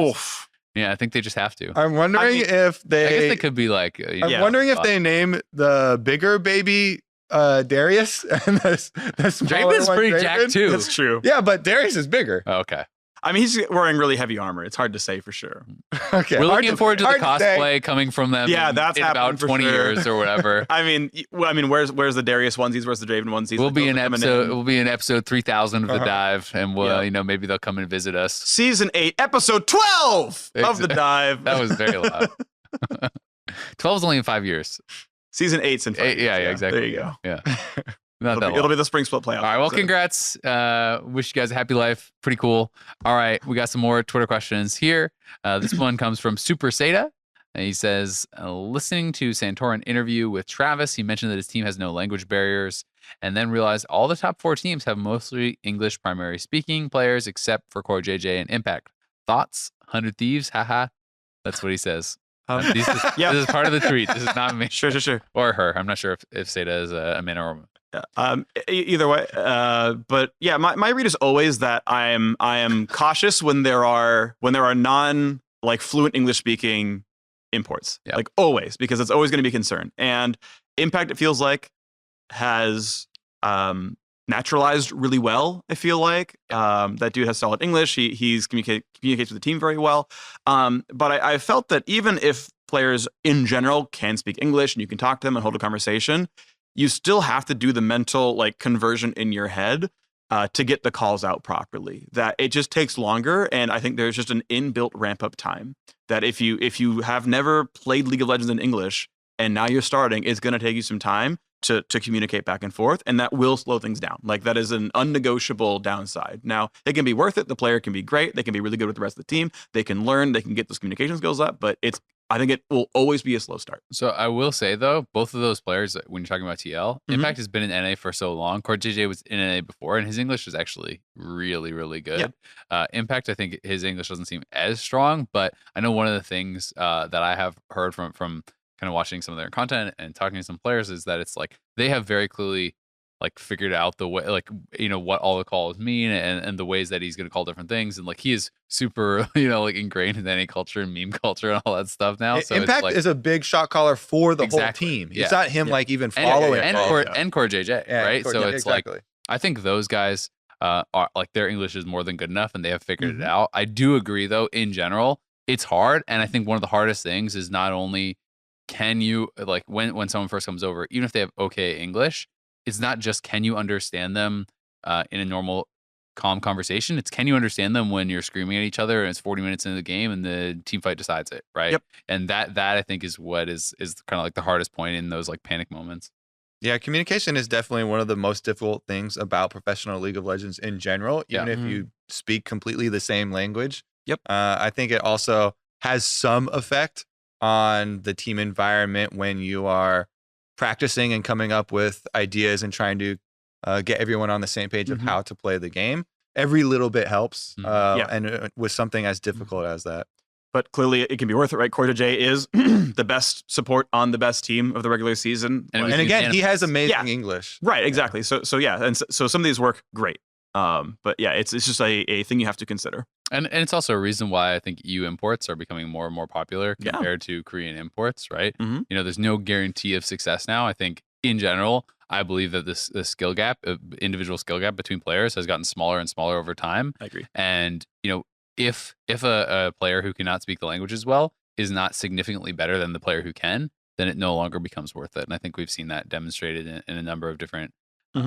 I think they just have to. I'm wondering if they. I guess they could be like. I'm wondering if they name the bigger baby Darius and the smaller Draven's one, pretty Draven. jacked too. That's true. Yeah, but Darius is bigger. Okay. I mean, he's wearing really heavy armor. It's hard to say for sure. Okay. We're looking forward to the cosplay coming from them. Yeah, that's in about 20 years or whatever. I mean, where's the Darius onesies? Where's the Draven onesies? We'll be in episode 3000 of the dive, and we'll maybe they'll come and visit us. Season 8, episode 12 of the dive. That was very loud. 12 is only in 5 years. Season 8's in 5 years. Yeah, exactly. There you go. Yeah. It'll be the spring split playoff. All right, well, congrats. Wish you guys a happy life. Pretty cool. All right, we got some more Twitter questions here. This one comes from Super Seda. He says, listening to Santorin interview with Travis, he mentioned that his team has no language barriers and then realized all the top 4 teams have mostly English primary speaking players except for Core JJ and Impact. Thoughts? 100 Thieves? Haha. That's what he says. This is part of the tweet. This is not me. Sure. Or her. I'm not sure if Seda is a man or a woman. Either way, but yeah, my read is always that I am cautious when there are non like fluent English speaking imports, like always, because it's always going to be a concern. And Impact, it feels like, has naturalized really well. I feel like that dude has solid English. He's communicates with the team very well. But I felt that even if players in general can speak English and you can talk to them and hold a conversation, you still have to do the mental like conversion in your head to get the calls out properly. That it just takes longer, and I think there's just an inbuilt ramp up time. That if you have never played League of Legends in English and now you're starting, it's going to take you some time to communicate back and forth, and that will slow things down. Like that is an unnegotiable downside. Now it can be worth it. The player can be great. They can be really good with the rest of the team. They can learn. They can get those communication skills up. But it's I think it will always be a slow start. So I will say though, both of those players, when you're talking about TL, Impact has been in NA for so long. Core JJ was in NA before, and his English is actually really, really good. Impact, I think his English doesn't seem as strong, but I know one of the things that I have heard from kind of watching some of their content and talking to some players is that it's like they have very clearly like figured out the way, like, you know, what all the calls mean and the ways that he's going to call different things. And like, he is super, you know, like ingrained in any culture and meme culture and all that stuff now. So Impact it's like, is a big shot caller for the whole Exactly. team. Yeah. It's not him like even following. and Core JJ, right? Core- So yeah, it's exactly. like, I think those guys are like, their English is more than good enough and they have figured it out. I do agree though, in general, it's hard. And I think one of the hardest things is not only can you, like, when someone first comes over, even if they have okay English, it's not just can you understand them in a normal calm conversation. It's can you understand them when you're screaming at each other and it's 40 minutes into the game and the team fight decides it, right? Yep. And that I think is what is kind of like the hardest point in those like panic moments. Yeah, communication is definitely one of the most difficult things about professional League of Legends in general, even if you speak completely the same language. Yep. I think it also has some effect on the team environment when you are practicing and coming up with ideas and trying to get everyone on the same page of how to play the game. Every little bit helps, and with something as difficult as that. But clearly, it can be worth it, right? Core J is the best support on the best team of the regular season. And And again, he has amazing English. Right, exactly. So yeah, and so some of these work great. But yeah, it's just a thing you have to consider. And it's also a reason why I think EU imports are becoming more and more popular compared to Korean imports, right? You know, there's no guarantee of success now. I think in general, I believe that this skill gap, individual skill gap between players has gotten smaller and smaller over time. I agree. And, you know, if a player who cannot speak the language as well is not significantly better than the player who can, then it no longer becomes worth it. And I think we've seen that demonstrated in a number of different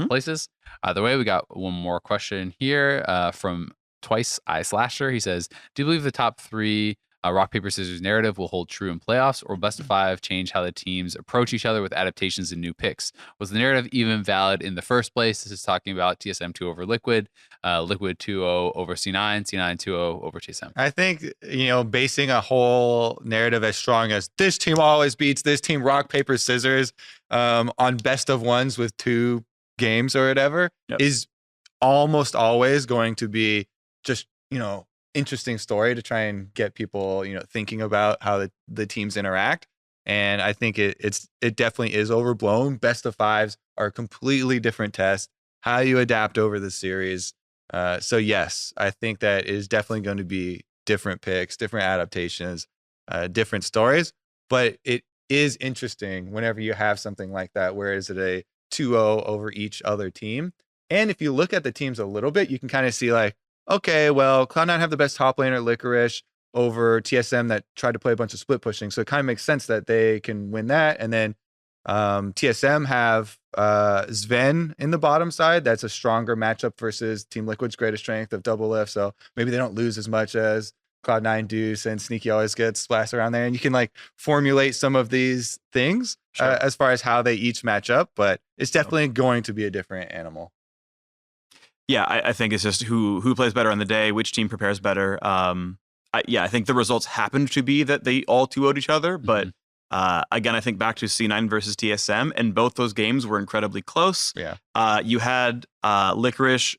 places. Either way, we got one more question here from Twice Eye Slasher. He says, do you believe the top three rock, paper, scissors narrative will hold true in playoffs, or best of five change how the teams approach each other with adaptations and new picks? Was the narrative even valid in the first place? This is talking about TSM 2 over Liquid, Liquid 2-0 over C9, C9 2-0 over TSM. I think, you know, basing a whole narrative as strong as this team always beats this team rock, paper, scissors on best of ones with 2 games or whatever is almost always going to be just, you know, interesting story to try and get people, you know, thinking about how the teams interact. And I think it definitely is overblown. Best of fives are a completely different test. How you adapt over the series. So yes, I think that is definitely going to be different picks, different adaptations, different stories. But it is interesting whenever you have something like that, where is it a 2-0 over each other team? And if you look at the teams a little bit, you can kind of see like, okay, well, Cloud9 have the best top laner, Licorice, over TSM that tried to play a bunch of split pushing. So it kind of makes sense that they can win that. And then TSM have Sven in the bottom side. That's a stronger matchup versus Team Liquid's greatest strength of double lift. So maybe they don't lose as much as Cloud9 do, since Sneaky always gets splashed around there. And you can like formulate some of these things as far as how they each match up. But it's definitely going to be a different animal. Yeah, I think it's just who plays better on the day, which team prepares better. I think the results happened to be that they all 2-0'd each other, but again, I think back to C9 versus TSM, and both those games were incredibly close. Yeah. You had Licorice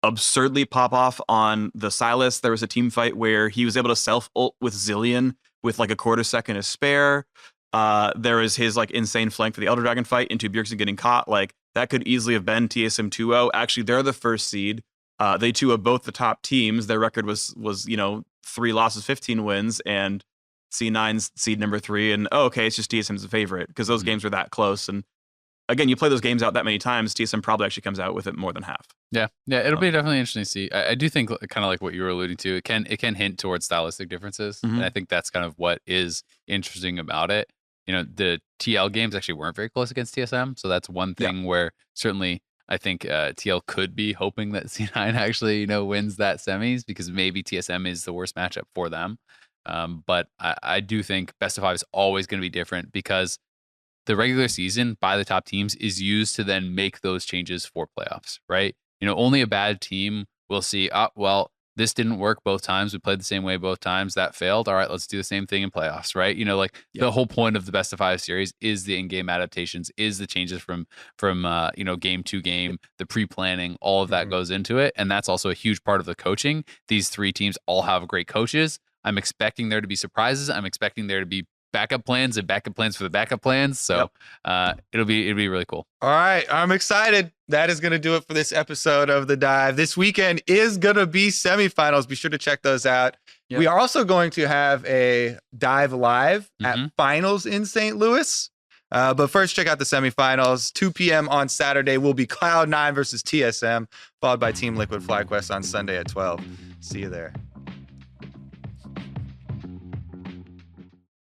absurdly pop off on the Silas. There was a team fight where he was able to self-ult with Zillion with like a quarter second to spare. There was his like insane flank for the Elder Dragon fight into Bjergsen getting caught. Like that could easily have been TSM 2-0. Actually, they're the first seed. They 2-0 both the top teams. Their record was 3 losses, 15 wins, and C9's seed number 3. And okay, it's just TSM's the favorite because those games were that close. And again, you play those games out that many times, TSM probably actually comes out with it more than half. Yeah, it'll be definitely interesting to see. I do think kind of like what you were alluding to, it can hint towards stylistic differences, and I think that's kind of what is interesting about it. You know, the TL games actually weren't very close against TSM, so that's one thing where certainly I think TL could be hoping that C9 actually wins that semis, because maybe TSM is the worst matchup for them. But I do think best of 5 is always going to be different, because the regular season by the top teams is used to then make those changes for playoffs, right? Only a bad team will see, well, this didn't work both times. We played the same way both times. That failed. All right, let's do the same thing in playoffs, right? You know, like the whole point of the best of 5 series is the in-game adaptations, is the changes from you know, game to game, the pre-planning, all of that goes into it. And that's also a huge part of the coaching. These 3 teams all have great coaches. I'm expecting there to be surprises. I'm expecting there to be backup plans and backup plans for the backup plans. So it'll be really cool. All right, I'm excited. That is going to do it for this episode of The Dive. This weekend is going to be semifinals. Be sure to check those out. Yep. We are also going to have a Dive Live at finals in St. Louis. But first, check out the semifinals. 2 p.m. on Saturday will be Cloud9 versus TSM, followed by Team Liquid FlyQuest on Sunday at 12. See you there.